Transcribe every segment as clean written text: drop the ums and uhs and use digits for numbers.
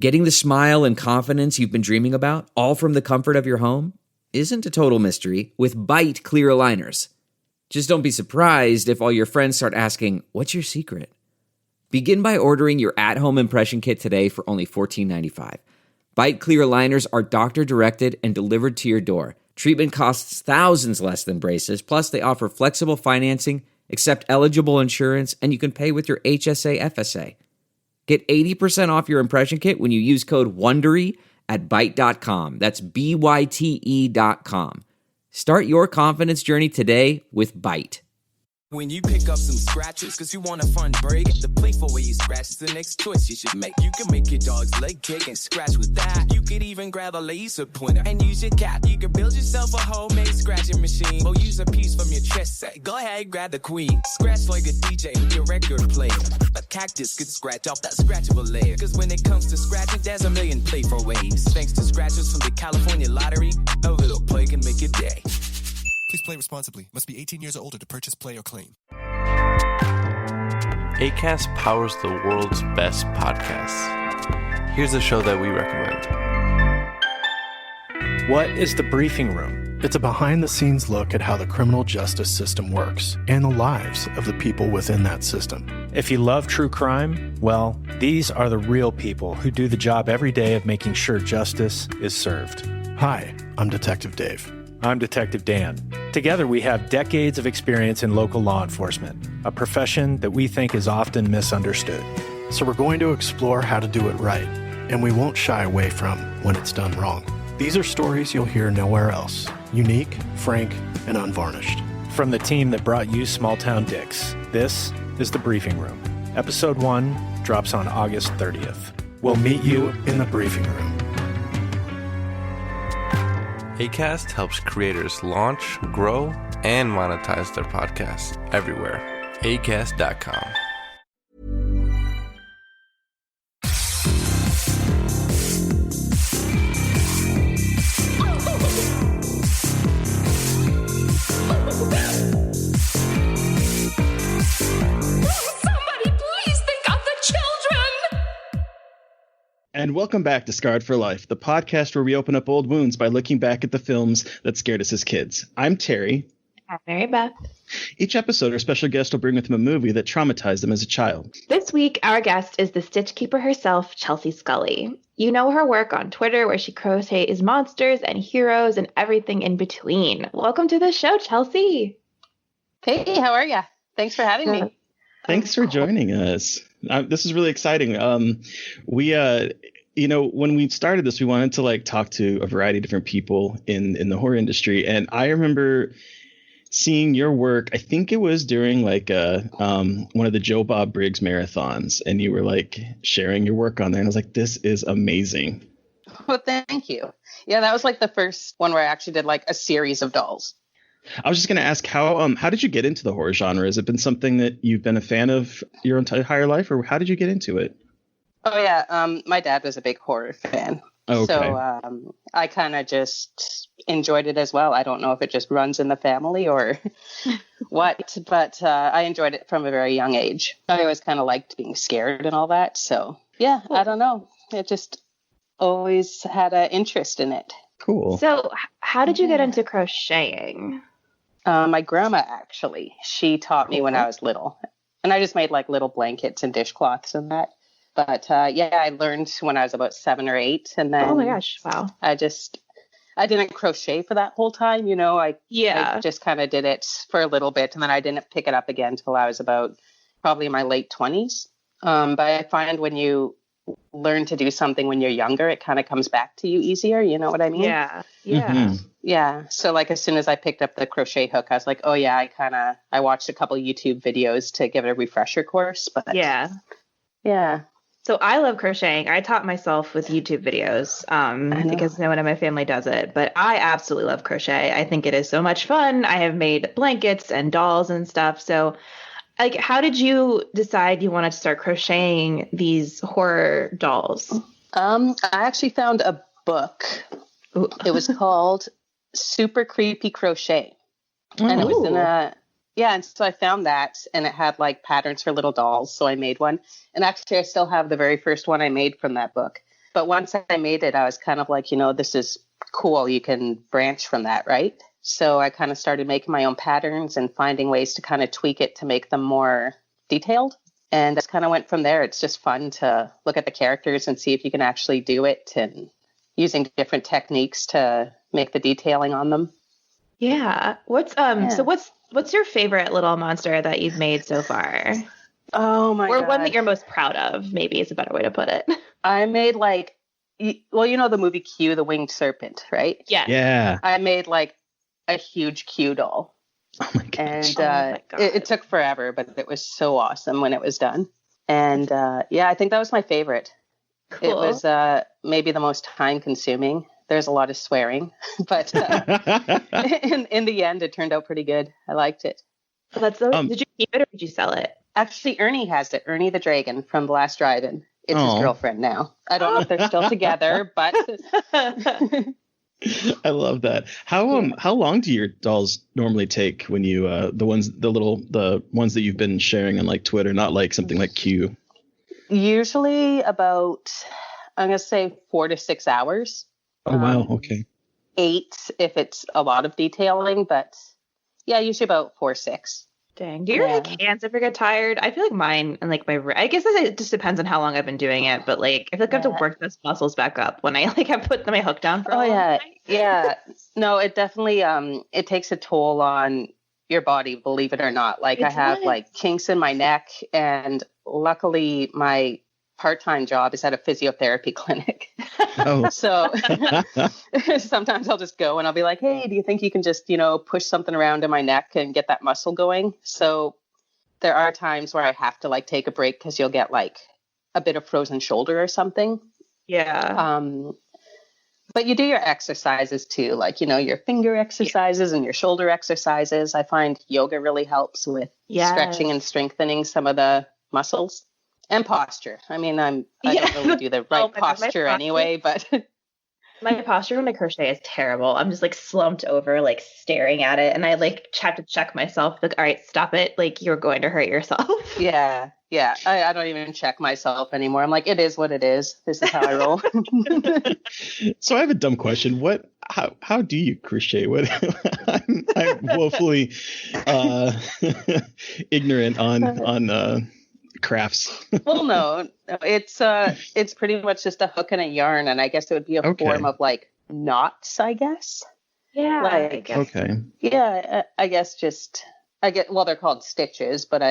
Getting the smile and confidence you've been dreaming about, all from the comfort of your home, isn't a total mystery with Bite clear aligners. Just don't be surprised if all your friends start asking, "What's your secret?" Begin by ordering your at-home impression kit today for only $14.95. Bite clear aligners are doctor-directed and delivered to your door. Treatment costs thousands less than braces, plus they offer flexible financing, accept eligible insurance, and you can pay with your HSA FSA. Get 80% off your impression kit when you use code WONDERY at Byte.com. That's BYTE.com. Start your confidence journey today with Byte. When you pick up some scratches, cause you want a fun break, the playful way you scratch is the next choice you should make. You can make your dog's leg kick and scratch with that. You could even grab a laser pointer and use your cat. You can build yourself a homemade scratching machine or use a piece from your chess set. Go ahead, grab the queen. Scratch like a DJ with your record player. A cactus could scratch off that scratchable layer. Cause when it comes to scratching, there's a million playful ways. Thanks to scratchers from the California Lottery, a little play can make your day. Please play responsibly. Must be 18 years or older to purchase, play, or claim. Acast powers the world's best podcasts. Here's a show that we recommend. What is The Briefing Room? It's a behind-the-scenes look at how the criminal justice system works and the lives of the people within that system. If you love true crime, well, these are the real people who do the job every day of making sure justice is served. Hi, I'm Detective Dave. I'm Detective Dan. Together, we have decades of experience in local law enforcement, a profession that we think is often misunderstood. So we're going to explore how to do it right, and we won't shy away from when it's done wrong. These are stories you'll hear nowhere else. Unique, frank, and unvarnished. From the team that brought you Small Town Dicks, this is The Briefing Room. Episode 1 drops on August 30th. We'll meet you in the briefing room. Acast helps creators launch, grow, and monetize their podcasts everywhere. Acast.com. And welcome back to Scarred for Life, the podcast where we open up old wounds by looking back at the films that scared us as kids. I'm Terry. I'm Mary Beth. Each episode, our special guest will bring with him a movie that traumatized them as a child. This week, our guest is the Stitch Keeper herself, Chelsea Scully. You know her work on Twitter, where she crochets monsters and heroes and everything in between. Welcome to the show, Chelsea. Hey, how are you? Thanks for having me. Thanks for joining us. This is really exciting. When we started this, we wanted to talk to a variety of different people in the horror industry. And I remember seeing your work. I think it was during one of the Joe Bob Briggs marathons, and you were sharing your work on there. And I was like, this is amazing. Well, thank you. Yeah, that was the first one where I actually did a series of dolls. I was just going to ask how did you get into the horror genre? Has it been something that you've been a fan of your entire life, or how did you get into it? Oh, yeah. My dad was a big horror fan. Okay. So I kind of just enjoyed it as well. I don't know if it just runs in the family or what, but I enjoyed it from a very young age. I always kind of liked being scared and all that. So, yeah, I don't know. It just always had an interest in it. Cool. So how did you get into crocheting? My grandma, actually, she taught me when I was little. And I just made little blankets and dishcloths and that. But I learned when I was about 7 or 8. And then oh my gosh, wow. I didn't crochet for that whole time. I just kind of did it for a little bit. And then I didn't pick it up again until I was about probably in my late 20s. But I find when you learn to do something when you're younger, it kind of comes back to you easier. You know what I mean? Yeah. Mm-hmm. Yeah. So as soon as I picked up the crochet hook, I was like, oh yeah, I watched a couple YouTube videos to give it a refresher course, but yeah. So I love crocheting. I taught myself with YouTube videos because no one in my family does it, but I absolutely love crochet. I think it is so much fun. I have made blankets and dolls and stuff. So how did you decide you wanted to start crocheting these horror dolls? I actually found a book. Ooh. It was called Super Creepy Crochet. And it was in and so I found that, and it had patterns for little dolls. So I made one. And actually, I still have the very first one I made from that book. But once I made it, I was kind of like, this is cool. You can branch from that, right? So I kind of started making my own patterns and finding ways to kind of tweak it to make them more detailed. And that's kind of went from there. It's just fun to look at the characters and see if you can actually do it, and using different techniques to make the detailing on them. Yeah. So what's your favorite little monster that you've made so far? Oh my God. Or one that you're most proud of, maybe is a better way to put it. I made like, the movie Q, the winged serpent, right? Yeah. Yeah. I made like a huge Q doll. Oh my gosh. And it took forever, but it was so awesome when it was done. And I think that was my favorite. Cool. It was maybe the most time consuming. There's a lot of swearing, but in the end, it turned out pretty good. I liked it. Did you keep it or did you sell it? Actually, Ernie has it. Ernie the dragon from the last drive-in. It's his girlfriend now. I don't know if they're still together, but I love that. How long do your dolls normally take when you the ones that you've been sharing on like Twitter, not like something like Q? Usually about, I'm gonna say 4 to 6 hours. Oh wow, okay. 8 if it's a lot of detailing, but yeah, usually about 4 or 6. Dang. Do your hands ever get tired? I feel like mine and like I guess it just depends on how long I've been doing it, but like I feel like I have to work those muscles back up when I like have put my hook down for a long time. Yeah. No, it definitely it takes a toll on your body, believe it or not. Like I have like kinks in my neck, and luckily my part-time job is at a physiotherapy clinic. Oh. So sometimes I'll just go and I'll be like, hey, do you think you can just, push something around in my neck and get that muscle going? So there are times where I have to like take a break because you'll get like a bit of frozen shoulder or something. Yeah. But you do your exercises too, like, your finger exercises and your shoulder exercises. I find yoga really helps with stretching and strengthening some of the muscles. And posture. I mean, I don't really do the right posture anyway, but my posture when I crochet is terrible. I'm just like slumped over, like staring at it, and I like have to check myself. Like, all right, stop it! Like you're going to hurt yourself. Yeah. I don't even check myself anymore. I'm like, it is what it is. This is how I roll. So I have a dumb question. How do you crochet? I'm woefully ignorant on crafts. Well, no, it's pretty much just a hook and a yarn, and I guess it would be a form of like knots, I guess. Yeah. Like, okay. Yeah, I guess they're called stitches, but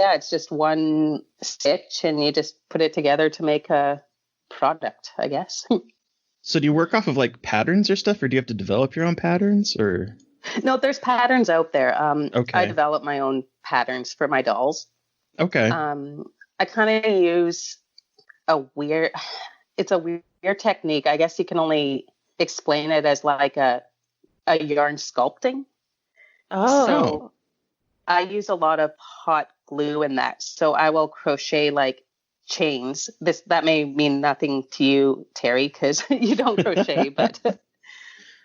it's just one stitch, and you just put it together to make a product, I guess. So do you work off of like patterns or stuff, or do you have to develop your own patterns, or? No, there's patterns out there. I develop my own patterns for my dolls. Okay. I kind of use a weird technique. I guess you can only explain it as like a yarn sculpting. Oh. So I use a lot of hot glue in that. So I will crochet like chains. That may mean nothing to you, Terry, because you don't crochet, but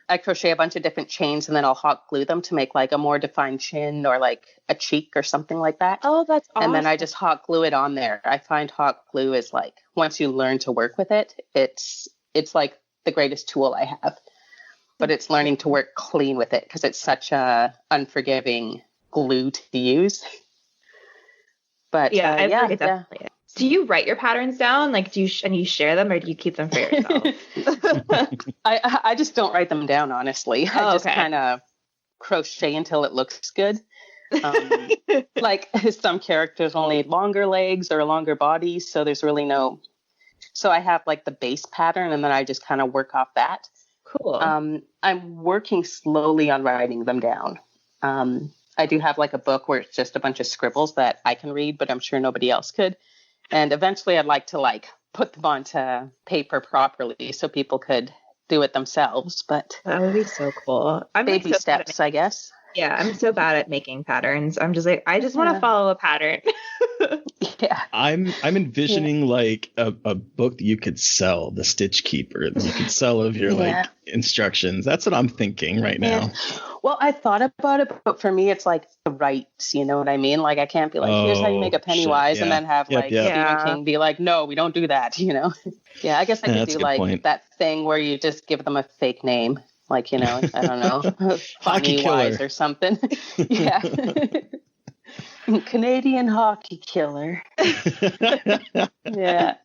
I crochet a bunch of different chains, and then I'll hot glue them to make like a more defined chin or like a cheek or something like that. Oh, that's awesome. And then I just hot glue it on there. I find hot glue is like, once you learn to work with it, it's like the greatest tool I have. But it's learning to work clean with it because it's such a unforgiving glue to use. But definitely. Do you write your patterns down? Like, do you and you share them, or do you keep them for yourself? I just don't write them down, honestly. I just kind of crochet until it looks good. Like some characters only need longer legs or longer bodies, so there's really no. So I have like the base pattern, and then I just kind of work off that. Cool. I'm working slowly on writing them down. I do have like a book where it's just a bunch of scribbles that I can read, but I'm sure nobody else could. And eventually I'd like to like put them onto paper properly so people could do it themselves. But that would be so cool. Baby steps, I guess. Yeah, I'm so bad at making patterns. I'm just like, I just want to follow a pattern. Yeah. I'm envisioning like a book that you could sell, the Stitch Keeper, that you could sell of your like instructions. That's what I'm thinking right now. Well, I thought about it, but for me, it's like the rights. You know what I mean? Like, I can't be like, here's how you make a Pennywise, and then have Stephen King be like, no, we don't do that. You know? Yeah, I guess I could do like that thing where you just give them a fake name, like, you know, I don't know, Hockey Pennywise or something. Yeah. Canadian hockey killer. Yeah.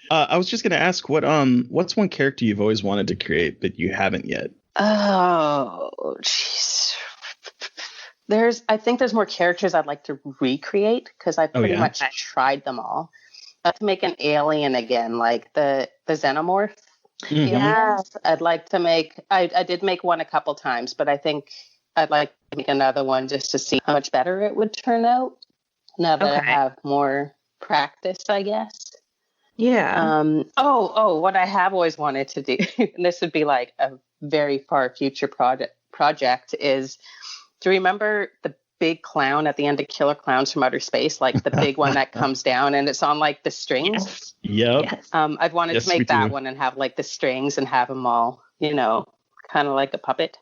I was just gonna ask, what's one character you've always wanted to create but you haven't yet? Oh, jeez. I think there's more characters I'd like to recreate because I've pretty much tried them all. I'd like to make an alien again, like the xenomorph. Yes, I'd like to make. I did make one a couple times, but I think I'd like to make another one just to see how much better it would turn out. Now that I have more practice, I guess. Yeah. What I have always wanted to do, and this would be like a very far future project, is do you remember the big clown at the end of Killer Clowns from Outer Space, like the big one that comes down and it's on like the strings? Yep. Yes. I've wanted to make that one and have like the strings and have them all, you know, kind of like a puppet.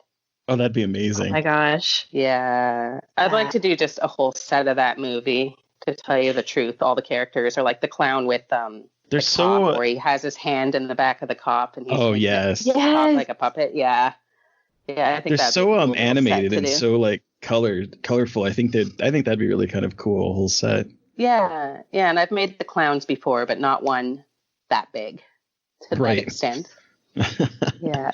Oh, that'd be amazing. Oh my gosh. Yeah. I'd like to do just a whole set of that movie, to tell you the truth. All the characters are like the clown with they're so where he has his hand in the back of the cop and he's yes like a puppet. Yeah. I think they're so animated and so like colorful. I think that'd be really kind of cool, a whole set. Yeah, and I've made the clowns before, but not one that big to that extent. Yeah.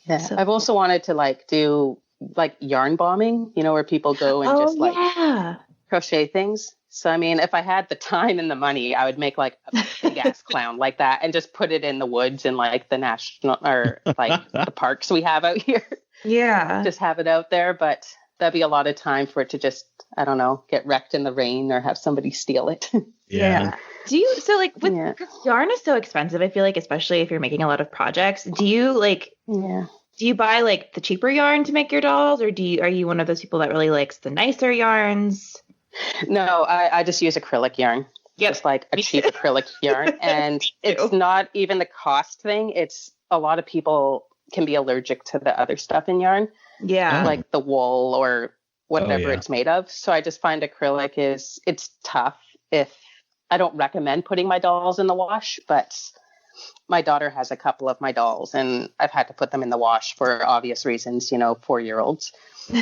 So, I've also wanted to like do like yarn bombing, you know, where people go and crochet things. So I mean, if I had the time and the money, I would make like a big ass clown like that and just put it in the woods in like the national or like the parks we have out here. Yeah. Just have it out there, but that'd be a lot of time for it to just, I don't know, get wrecked in the rain or have somebody steal it. Yeah. Do you, so like with yarn is so expensive, I feel like, especially if you're making a lot of projects, do you like, do you buy like the cheaper yarn to make your dolls, or are you one of those people that really likes the nicer yarns? No, I just use acrylic yarn. Just like a cheap acrylic yarn. And it's not even the cost thing. It's a lot of people can be allergic to the other stuff in yarn. Yeah. Like the wool or whatever it's made of. So I just find acrylic it's tough. If I don't recommend putting my dolls in the wash, but my daughter has a couple of my dolls and I've had to put them in the wash for obvious reasons, you know, 4-year-olds.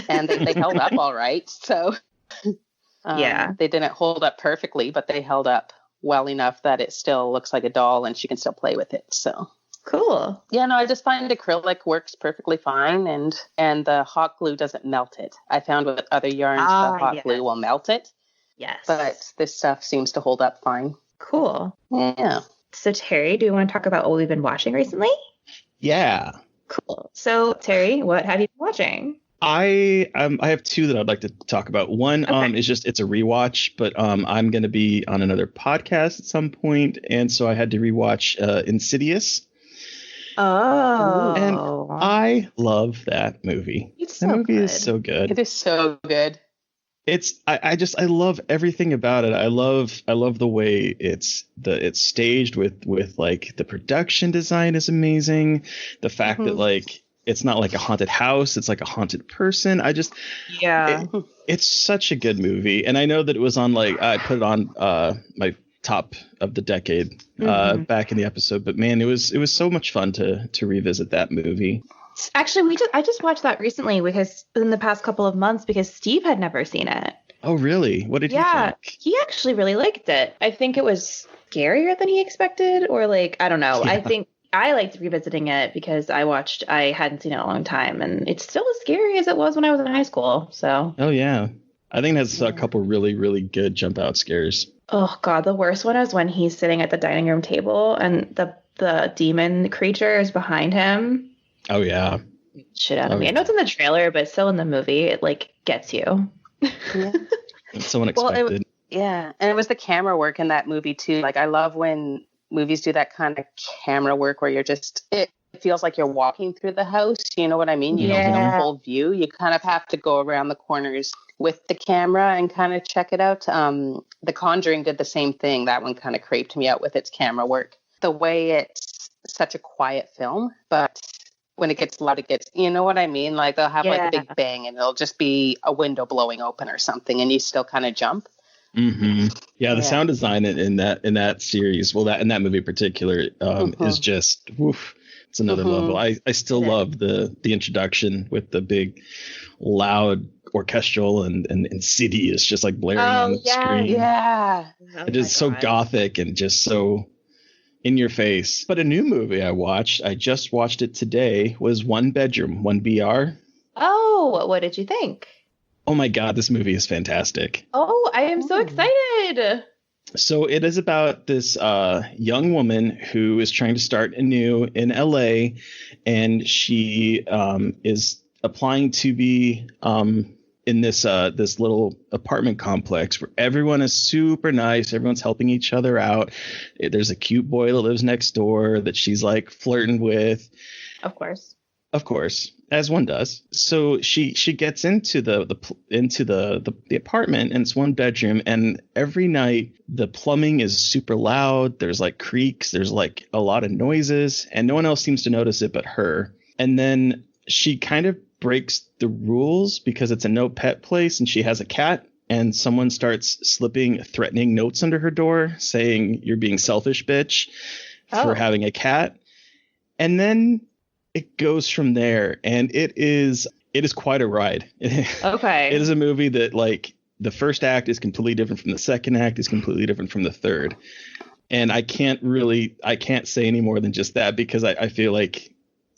And they held up all right. So they didn't hold up perfectly, but they held up well enough that it still looks like a doll and she can still play with it. So cool. Yeah, no, I just find acrylic works perfectly fine, and the hot glue doesn't melt it. I found with other yarns, the hot glue will melt it. Yes. But this stuff seems to hold up fine. Cool. Yeah. So Terry, do you want to talk about what we've been watching recently? Yeah. Cool. So Terry, what have you been watching? I have two that I'd like to talk about. One is just it's a rewatch, but I'm going to be on another podcast at some point, and so I had to rewatch Insidious. Oh. And I love that movie. That movie is so good. It is so good. I love everything about it. I love the way it's staged with like the production design is amazing. The fact that like it's not like a haunted house, it's like a haunted person. It's such a good movie. And I know that it was on like I put it on my top of the decade back in the episode, but man, it was so much fun to revisit that movie. Actually, I just watched that recently because in the past couple of months because Steve had never seen it. Oh, really? What did he think? He actually really liked it. I think it was scarier than he expected, or like, I don't know. I think I liked revisiting it because I hadn't seen it in a long time, and it's still as scary as it was when I was in high school. So. Oh, yeah. I think it has a couple really, really good jump out scares. Oh, God. The worst one is when he's sitting at the dining room table and the demon creature is behind him. Oh, yeah. Shit out of me. I know it's in the trailer, but still in the movie, it like gets you. Yeah. It's so unexpected. And it was the camera work in that movie too. Like I love when movies do that kind of camera work where you're just, it feels like you're walking through the house. You know what I mean? You don't get a full view. You kind of have to go around the corners with the camera and kind of check it out. The Conjuring did the same thing. That one kind of creeped me out with its camera work. The way it's such a quiet film, but when it gets loud, it gets, you know what I mean? Like they'll have like a Yeah. big bang and it'll just be a window blowing open or something and you still kind of jump. Mm-hmm. Yeah, the Yeah. sound design in that series, well, that in that movie in particular, is just woof. It's another level. I still love the introduction with the big, loud orchestral and insidious, just like blaring on the screen. Yeah. It is so gothic and just so in your face. But a new movie I just watched it today, was One Bedroom, 1BR. Oh, what did you think? Oh my God, this movie is fantastic. Oh, I am so excited. So it is about this young woman who is trying to start anew in LA, and she is applying to be in this little apartment complex where everyone is super nice. Everyone's helping each other out. There's a cute boy that lives next door that she's like flirting with. Of course. Of course, as one does. So she gets into the apartment, and it's one bedroom, and every night the plumbing is super loud. There's like creaks, there's like a lot of noises, and no one else seems to notice it but her. And then she kind of breaks the rules because it's a no pet place and she has a cat, and someone starts slipping threatening notes under her door saying, "You're being selfish, bitch," for having a cat. And then it goes from there, and it is quite a ride. Okay. It is a movie that, like, the first act is completely different from the second act, is completely different from the third. And I can't say any more than just that, because I feel like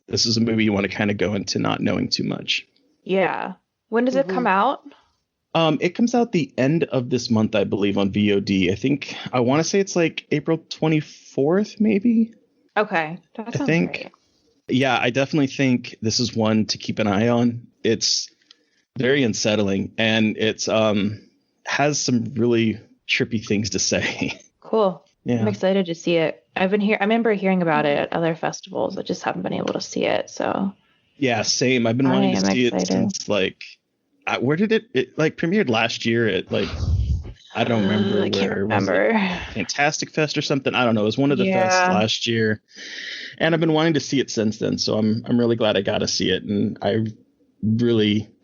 this is a movie you want to kind of go into not knowing too much. Yeah. When does it come out? It comes out the end of this month, I believe, on VOD. I want to say it's like April 24th, maybe. Okay. That sounds great. Yeah, I definitely think this is one to keep an eye on. It's very unsettling, and it's has some really trippy things to say. Cool. Yeah. I'm excited to see it. I remember hearing about it at other festivals. I just haven't been able to see it. So. Yeah, same. I've been wanting to see it since where did it like premiered last year at like, I don't remember. I can't remember. Fantastic Fest or something. I don't know. It was one of the fests last year, and I've been wanting to see it since then. So I'm really glad I got to see it, and I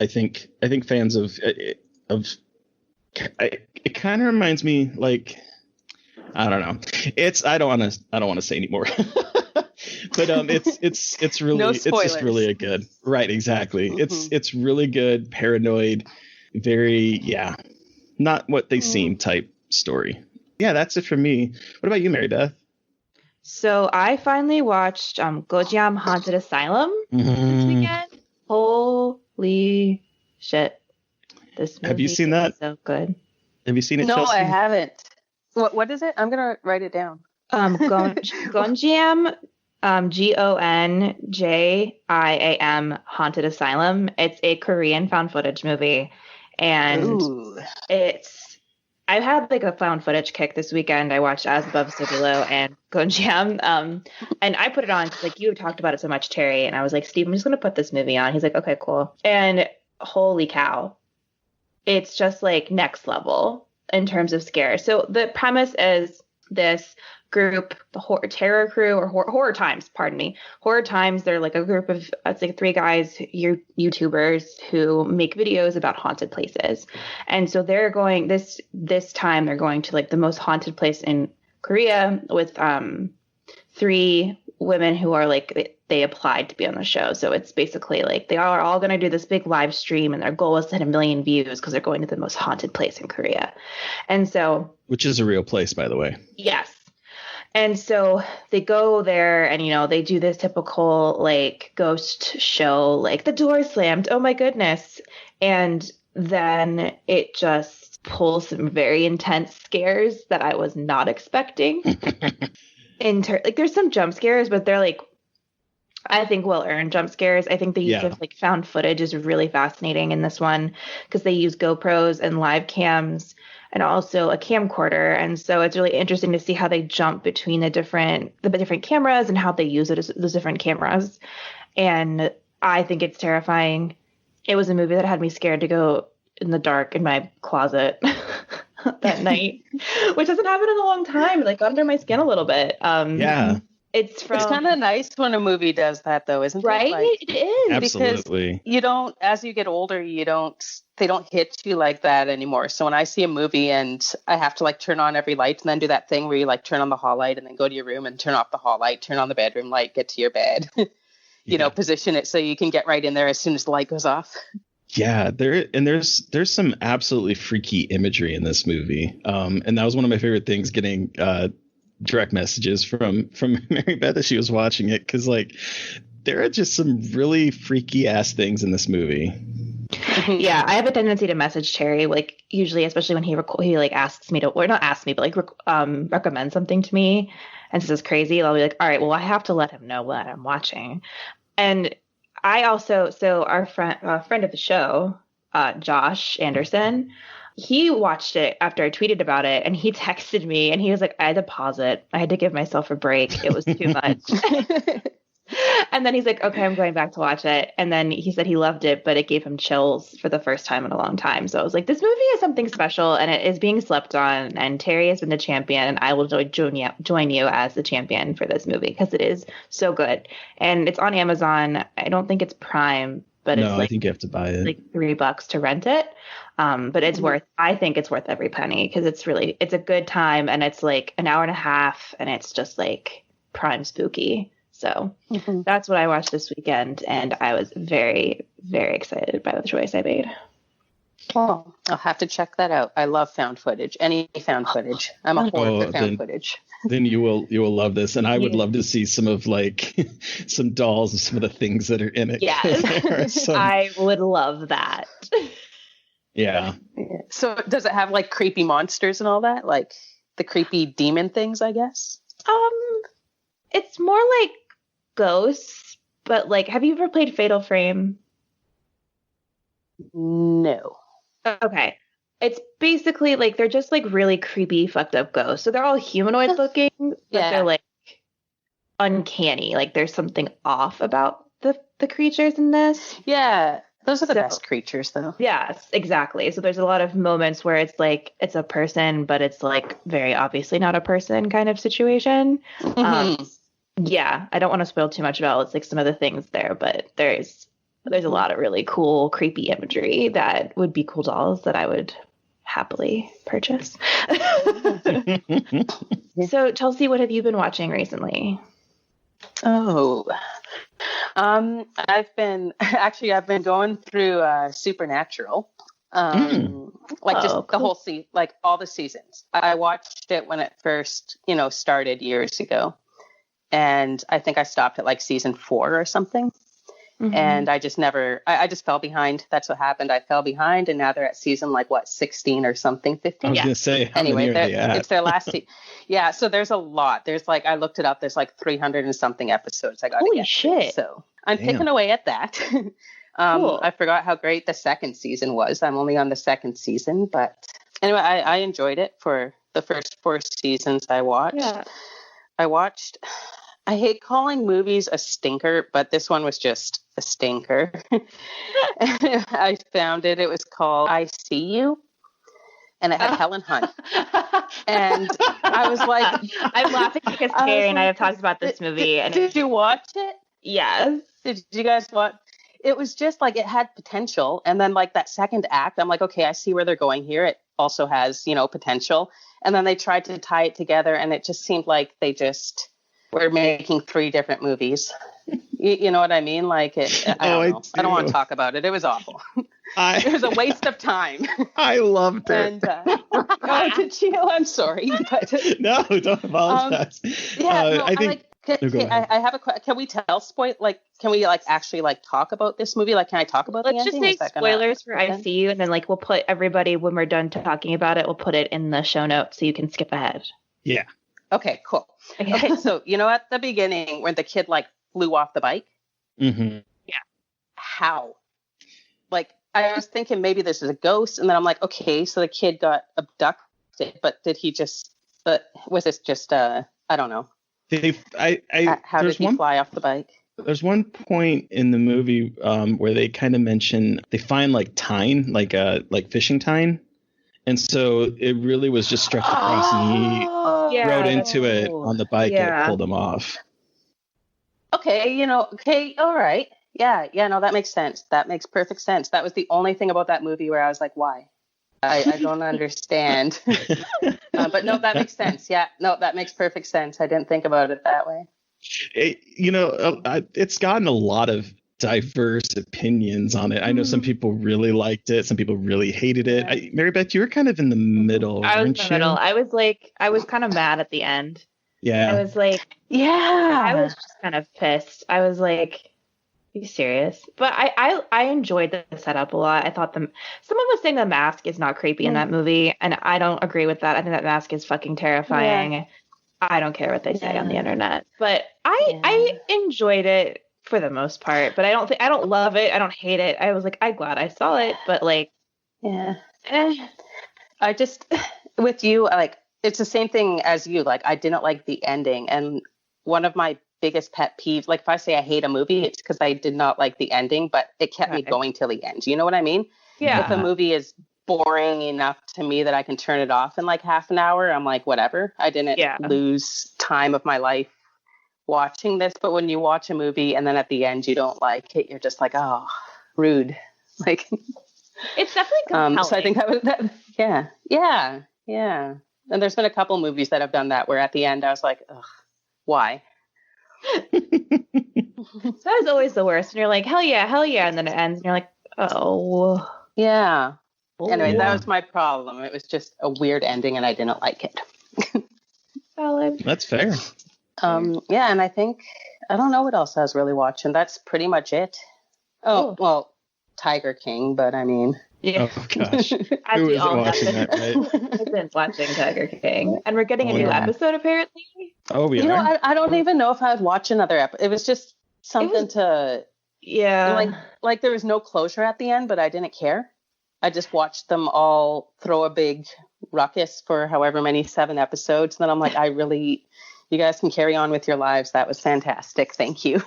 think fans of it kind of reminds me, like, I don't know. I don't want to say anymore. But it's really it's just really a good, right, exactly. It's really good, paranoid, very not what they seem type story. Yeah, that's it for me. What about you, Mary Beth? So I finally watched Gojam Haunted Asylum this weekend. Holy shit. This movie Have you seen that? Is so good. Have you seen it, No, Chelsea? I haven't. What is it? I'm going to write it down. Gonjiam, Gonjiam Haunted Asylum. It's a Korean found footage movie. And I've had like a found footage kick this weekend. I watched As Above, So Below and Gonjiam. And I put it on because like you talked about it so much, Terry. And I was like, Steve, I'm just going to put this movie on. He's like, okay, cool. And holy cow. It's just like next level in terms of scare. So the premise is this group, the Terror Crew, or Horror Times, pardon me. Horror Times, they're like a group of, it's like 3 guys, YouTubers who make videos about haunted places. And so they're going, this time they're going to like the most haunted place in Korea with 3 women who are like, they applied to be on the show. So it's basically like they are all going to do this big live stream, and their goal is to hit 1 million views because they're going to the most haunted place in Korea. And so, which is a real place, by the way. Yes. And so they go there and, you know, they do this typical like ghost show, like the door slammed. Oh my goodness. And then it just pulls some very intense scares that I was not expecting. Like there's some jump scares, but they're like, I think well-earned jump scares. I think the use of like found footage is really fascinating in this one because they use GoPros and live cams and also a camcorder. And so it's really interesting to see how they jump between the different cameras and how they use those different cameras. And I think it's terrifying. It was a movie that had me scared to go in the dark in my closet that night, which hasn't happened in a long time. It like got under my skin a little bit. It's from. It's kind of nice when a movie does that, though, isn't right? it? Like, It is. Absolutely. Because you don't, as you get older, they don't hit you like that anymore. So when I see a movie and I have to like turn on every light and then do that thing where you like turn on the hall light and then go to your room and turn off the hall light, turn on the bedroom light, get to your bed, position it so you can get right in there as soon as the light goes off. Yeah, there's some absolutely freaky imagery in this movie. And that was one of my favorite things, getting direct messages from Mary Beth as she was watching it, because like there are just some really freaky ass things in this movie. Yeah, I have a tendency to message Terry, like usually, especially when he like asks me to, or not ask me, but like recommend something to me and says crazy. I'll be like, all right, well, I have to let him know what I'm watching. And I also, so our friend of the show, Josh Anderson, he watched it after I tweeted about it, and he texted me and he was like, I had to pause it. I had to give myself a break. It was too much. And then he's like, okay, I'm going back to watch it. And then he said he loved it, but it gave him chills for the first time in a long time. So I was like, this movie is something special and it is being slept on. And Terry has been the champion, and I will join you as the champion for this movie because it is so good. And it's on Amazon. I don't think it's Prime, but it's I think you have to buy it. Like $3 to rent it. But it's I think it's worth every penny because it's a good time, and it's like an hour and a half, and it's just like prime spooky. So that's what I watched this weekend, and I was very, very excited by the choice I made. Oh, I'll have to check that out. I love found footage. Any found footage. I'm a whore for found footage. Then you will love this, and I would love to see some of like some dolls and some of the things that are in it. Yes, I would love that. Yeah. So does it have like creepy monsters and all that, like the creepy demon things? I guess. It's more like ghosts, but like, have you ever played Fatal Frame? No. Okay. It's basically like they're just like really creepy, fucked up ghosts. So they're all humanoid looking, but they're like uncanny. Like there's something off about the creatures in this. Yeah. Those are the best creatures, though. Yes, exactly. So there's a lot of moments where it's like it's a person, but it's like very obviously not a person kind of situation. Yeah, I don't want to spoil too much about it's like some of the things there, but there's a lot of really cool, creepy imagery that would be cool dolls that I would happily purchase. So, Chelsea, what have you been watching recently? Oh, I've been going through Supernatural, the whole season, like all the seasons. I watched it when it first, started years ago, and I think I stopped at like season 4 or something. And I just I just fell behind. That's what happened. I fell behind, and now they're at season 16 or something, 15. I was gonna say, anyway, it's their last season. Yeah, so there's a lot. There's like, I looked it up. There's like 300 and something episodes. I got to get shit. So I'm picking away at that. Cool. I forgot how great the second season was. I'm only on the second season, but anyway, I enjoyed it for the first 4 seasons I watched. Yeah. I hate calling movies a stinker, but this one was just a stinker. I found it. It was called I See You, and it had Helen Hunt. And I was like, I'm laughing because Carrie and I have talked about this movie. And did you watch it? Yes. Did you guys watch? It was just like, it had potential. And then like that second act, I'm like, okay, I see where they're going here. It also has, potential. And then they tried to tie it together, and it just seemed like they just were making 3 different movies. You know what I mean? Like, I don't want to talk about it. It was awful. It was a waste of time. I loved it. And, did you? I'm sorry. But, no, don't apologize. I think. I have a question. Can we can we actually talk about this movie? Like, can I talk about Let's just say spoilers for I See You, and then we'll put everybody, when we're done talking about it, we'll put it in the show notes so you can skip ahead. Yeah. Okay, cool. Okay, so at the beginning when the kid flew off the bike? Mm-hmm. Yeah. How? I was thinking maybe this is a ghost, and then I'm like, okay, so the kid got abducted, but did he just? Was this just I don't know. How did he fly off the bike? There's one point in the movie where they kind of mention they find tine, like fishing tine. And so it really was just stretched across, and he rode into it on the bike and it pulled him off. Okay, okay, all right. Yeah, no, that makes sense. That makes perfect sense. That was the only thing about that movie where I was like, why? I don't understand. But no, that makes sense. Yeah, no, that makes perfect sense. I didn't think about it that way. It's gotten a lot of diverse opinions on it. I know some people really liked it. Some people really hated it. Yeah. Mary Beth, you were kind of in the middle, I was in weren't the you? middle. I was kind of mad at the end. Yeah. I was like, I was just kind of pissed. I was like, are you serious? But I enjoyed the setup a lot. I thought someone was saying the mask is not creepy in that movie, and I don't agree with that. I think that mask is fucking terrifying. Yeah. I don't care what they say on the internet, but I enjoyed it for the most part. But I don't love it. I don't hate it. I was like, I'm glad I saw it, but like, I just with you, like, it's the same thing as you. Like, I didn't like the ending, and one of my biggest pet peeves, like if I say I hate a movie, it's because I did not like the ending, but it kept me going till the end. You know what I mean? Yeah. If a movie is boring enough to me that I can turn it off in like half an hour, I'm like, whatever. I didn't lose time of my life watching this. But when you watch a movie and then at the end you don't like it, you're just like, oh, rude. Like, it's definitely compelling. So I think that was that. Yeah. And there's been a couple movies that have done that where at the end I was like, ugh, why? That is always the worst. And you're like, hell yeah. And then it ends and you're like, oh. Yeah. Anyway, that was my problem. It was just a weird ending and I didn't like it. Valid. That's fair. Yeah, and I think, I don't know what else I was really watching. That's pretty much it. Oh, well, Tiger King, but I mean. Yeah. Oh, gosh. Who isn't watching that, right? I've been watching Tiger King. And we're getting a new episode, apparently. Oh, we are? I don't even know if I would watch another episode. It was just something to... Yeah. Like there was no closure at the end, but I didn't care. I just watched them all throw a big ruckus for however many 7 episodes. And then I'm like, you guys can carry on with your lives. That was fantastic. Thank you.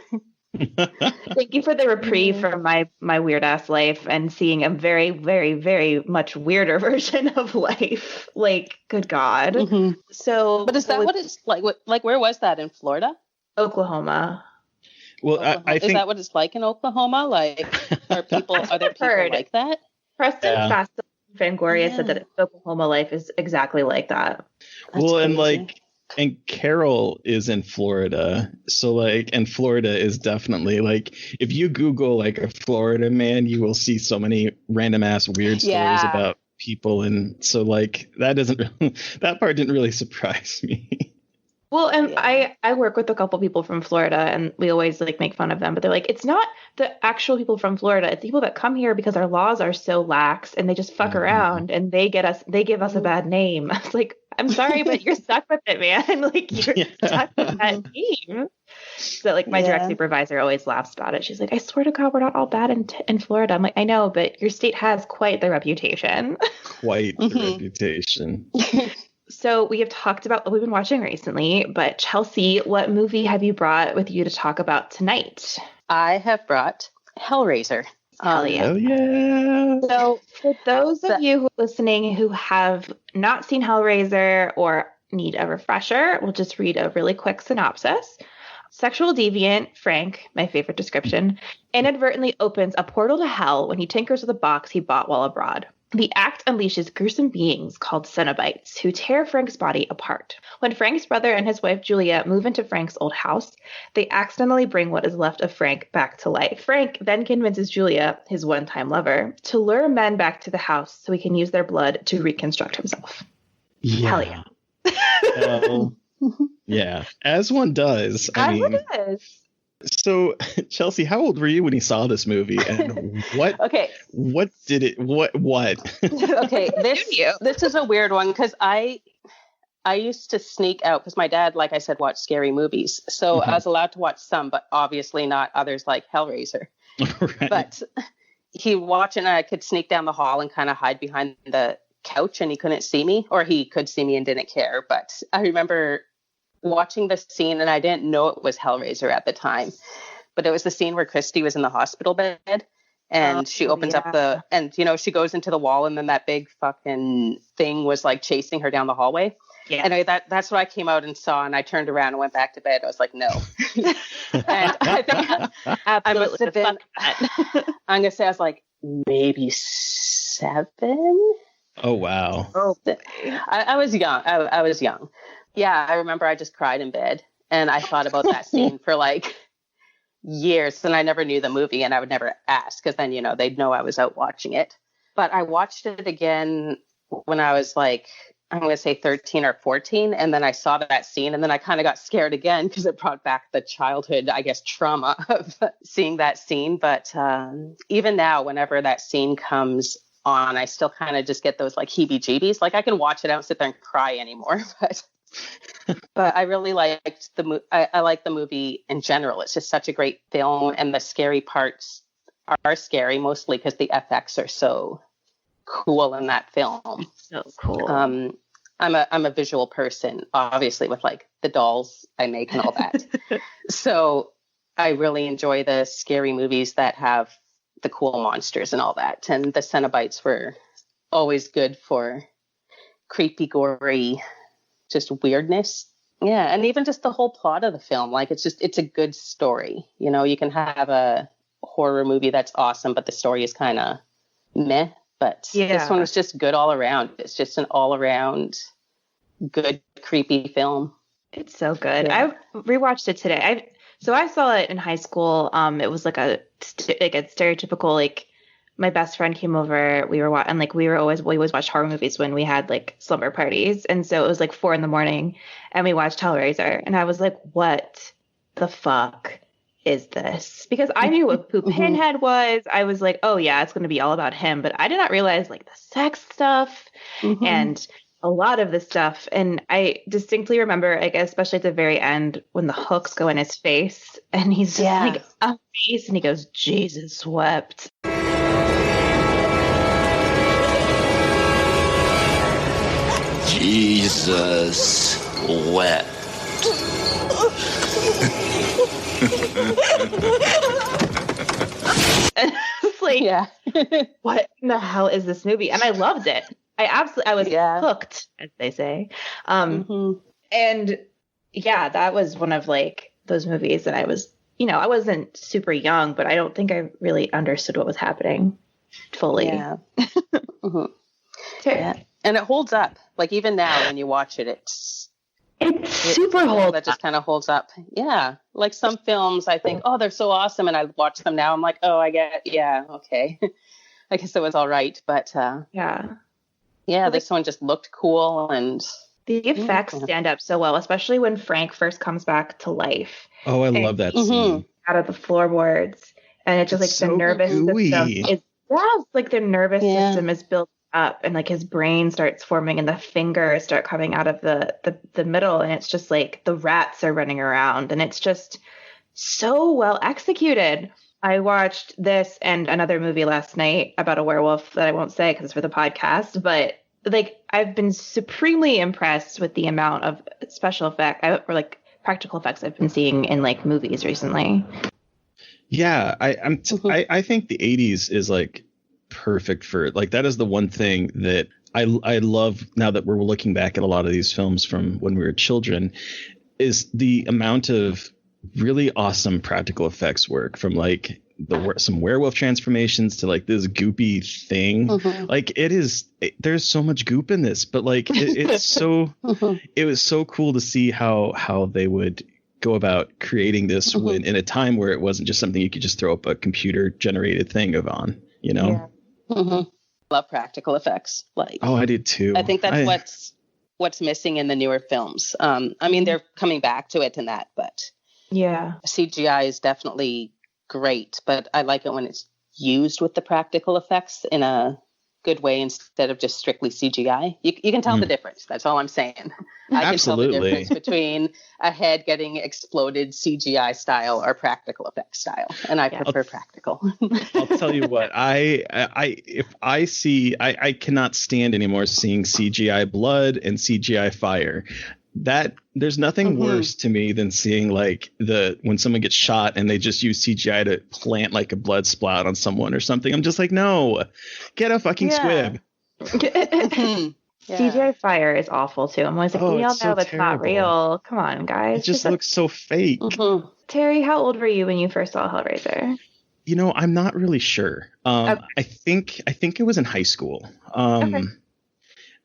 Thank you for the reprieve from my weird ass life and seeing a very, very, very much weirder version of life. Like, good God. Mm-hmm. So, but is that what it's like? Like, where was that in Florida? Oklahoma. Well, I think, is that what it's like in Oklahoma? Like, are there people like that? Preston Fast Fangoria said that Oklahoma life is exactly like that. That's crazy. And Carol is in Florida. So and Florida is definitely if you Google a Florida man, you will see so many random ass weird stories about people. And so that part didn't really surprise me. Well, and I work with a couple people from Florida, and we always make fun of them, but they're like, it's not the actual people from Florida. It's people that come here because our laws are so lax and they just fuck around and they give us a bad name. I was like, I'm sorry, but you're stuck with it, man. You're stuck with that name. So my direct supervisor always laughs about it. She's like, I swear to God, we're not all bad in Florida. I'm like, I know, but your state has quite the reputation. Quite the reputation. So we have talked about what we've been watching recently, but Chelsea, what movie have you brought with you to talk about tonight? I have brought Hellraiser. Hell yeah. Oh, yeah. So for those of you who are listening who have not seen Hellraiser or need a refresher, we'll just read a really quick synopsis. Sexual deviant Frank, my favorite description, inadvertently opens a portal to hell when he tinkers with a box he bought while abroad. The act unleashes gruesome beings called Cenobites who tear Frank's body apart. When Frank's brother and his wife Julia move into Frank's old house, they accidentally bring what is left of Frank back to life. Frank then convinces Julia, his one-time lover, to lure men back to the house so he can use their blood to reconstruct himself. Yeah. Hell yeah. Hell yeah. As one does. One does. So, Chelsea, how old were you when you saw this movie, and what? Okay. What did it? What? Okay, this is a weird one because I used to sneak out because my dad, like I said, watched scary movies, so I was allowed to watch some, but obviously not others like Hellraiser. Right. But he watched, and I could sneak down the hall and kind of hide behind the couch, and he couldn't see me, or he could see me and didn't care. But I remember watching the scene, and I didn't know it was Hellraiser at the time, but it was the scene where Christy was in the hospital bed and she opens up and she goes into the wall, and then that big fucking thing was chasing her down the hallway. Yeah. Anyway, that's what I came out and saw, and I turned around and went back to bed. I was like, no. And I think I must have been, I'm going to say I was like maybe 7. Oh, wow. Oh, I was young. I was young. Yeah, I remember I just cried in bed, and I thought about that scene for like years, and I never knew the movie, and I would never ask because then, they'd know I was out watching it. But I watched it again when I was like, I'm going to say 13 or 14. And then I saw that scene, and then I kind of got scared again because it brought back the childhood, I guess, trauma of seeing that scene. But even now, whenever that scene comes on, I still kind of just get those like heebie-jeebies. Like I can watch it, I don't sit there and cry anymore. But I really liked I like the movie in general. It's just such a great film, and the scary parts are scary mostly because the FX are so cool in that film. So cool. I'm a visual person, obviously, with like the dolls I make and all that. So I really enjoy the scary movies that have the cool monsters and all that. And the Cenobites were always good for creepy, gory, just weirdness. Yeah. And even just the whole plot of the film, like it's a good story. You can have a horror movie that's awesome, but the story is kind of meh. But this one was just good all around. It's just an all around good, creepy film. It's so good. Yeah. I rewatched it today. I saw it in high school. It was like a stereotypical, like my best friend came over. We always watched horror movies when we had like slumber parties. And so it was like 4 a.m. and we watched Hellraiser. And I was like, what the fuck is this? Because I knew who Pinhead was. I was like, oh yeah, it's going to be all about him. But I did not realize like the sex stuff and a lot of the stuff. And I distinctly remember, like, especially at the very end when the hooks go in his face and he's just like amazed and he goes, Jesus wept. Jesus wept. And it's like, what in the hell is this movie? And I loved it. I was hooked, as they say. And yeah, that was one of like those movies that I was, I wasn't super young, but I don't think I really understood what was happening fully. Yeah. Yeah. And it holds up. Like even now when you watch it, it's super holds that just kind of holds up. Yeah. Like some films I think, oh, they're so awesome. And I watch them now. I'm like, oh, okay. I guess it was all right. But this one just looked cool. And the effects stand up so well, especially when Frank first comes back to life. Oh, I love that scene. Out of the floorboards. And it's just like so the nervous gooey. system. Like the nervous system is built up and like his brain starts forming and the fingers start coming out of the middle, and it's just like the rats are running around and it's just so well executed. I watched this and another movie last night about a werewolf that I won't say because it's for the podcast, but like I've been supremely impressed with the amount of special effect or like practical effects I've been seeing in like movies recently. Yeah, I think the 80s is like perfect for like that is the one thing that I love now that we're looking back at a lot of these films from when we were children is the amount of really awesome practical effects work from like some werewolf transformations to like this goopy thing. Like there's so much goop in this, but like it's so it was so cool to see how they would go about creating this in a time where it wasn't just something you could just throw up a computer generated thing on. Love practical effects. Like, oh, I did too. I think that's what's missing in the newer films. I mean, they're coming back to it in that, but CGI is definitely great. But I like it when it's used with the practical effects in a good way instead of just strictly CGI. You can tell the difference. That's all I'm saying. I can tell the difference between a head getting exploded CGI style or practical effects style, and I prefer practical. I'll tell you what, I cannot stand anymore seeing CGI blood and CGI fire. That there's nothing worse to me than seeing like when someone gets shot and they just use CGI to plant like a blood splat on someone or something. I'm just like, no, get a fucking squib. Yeah. CGI fire is awful too. I'm always like, we all it's so know that's not terrible. real. Come on, guys. It just looks so fake. Mhm. Terry, how old were you when you first saw Hellraiser? You know, I'm not really sure. Okay. I think it was in high school. Okay.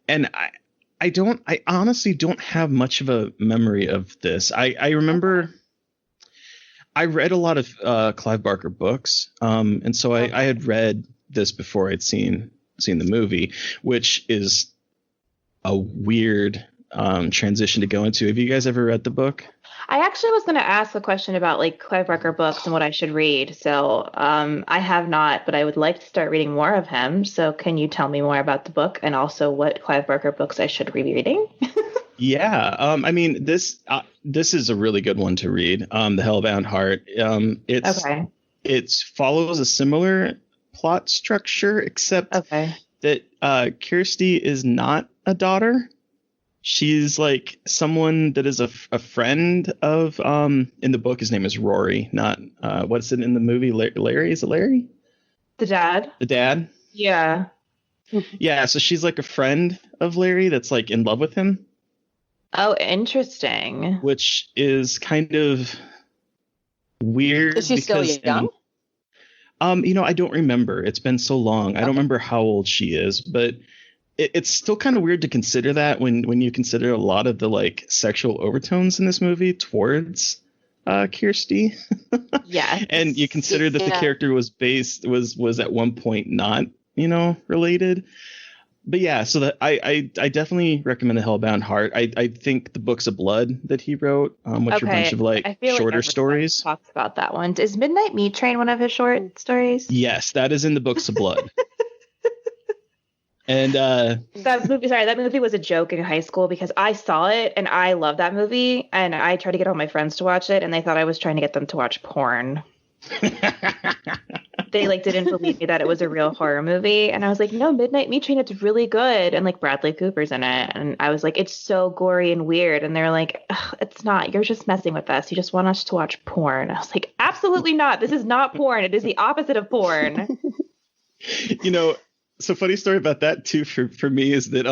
And I honestly don't have much of a memory of this. I remember I read a lot of Clive Barker books. And so I had read this before I'd seen the movie, which is a weird transition to go into. Have you guys ever read the book? I actually was going to ask a question about like Clive Barker books and what I should read. So I have not, but I would like to start reading more of him. So can you tell me more about the book and also what Clive Barker books I should be reading? Yeah. I mean, this is a really good one to read. The Hellbound Heart. It follows a similar plot structure, except that Kirsty is not a daughter. She's like someone that is a friend of in the book. His name is Rory, not what's it in the movie? Larry? Is it Larry? The dad. The dad? Yeah. Yeah, so she's like a friend of Larry that's like in love with him. Oh, interesting. Which is kind of weird. Is she still young? You know, I don't remember. It's been so long. I don't remember how old she is, but it's still kind of weird to consider that when you consider a lot of the like sexual overtones in this movie towards Kirsty. Yeah. And you consider that the character was at one point not, you know, related. But yeah, so that I definitely recommend The Hellbound Heart. I think the Books of Blood that he wrote, which are a bunch of like shorter stories. Talks about that one. Is Midnight Meat Train one of his short stories? Yes, that is in the Books of Blood. And that movie was a joke in high school because I saw it and I love that movie and I tried to get all my friends to watch it and they thought I was trying to get them to watch porn. They like didn't believe me that it was a real horror movie and I was like, no, Midnight Meat Train, it's really good, and like Bradley Cooper's in it and I was like, it's so gory and weird, and they're like, it's not, you're just messing with us, you just want us to watch porn. I was like, absolutely not, this is not porn, it is the opposite of porn. You know, so funny story about that too for me is that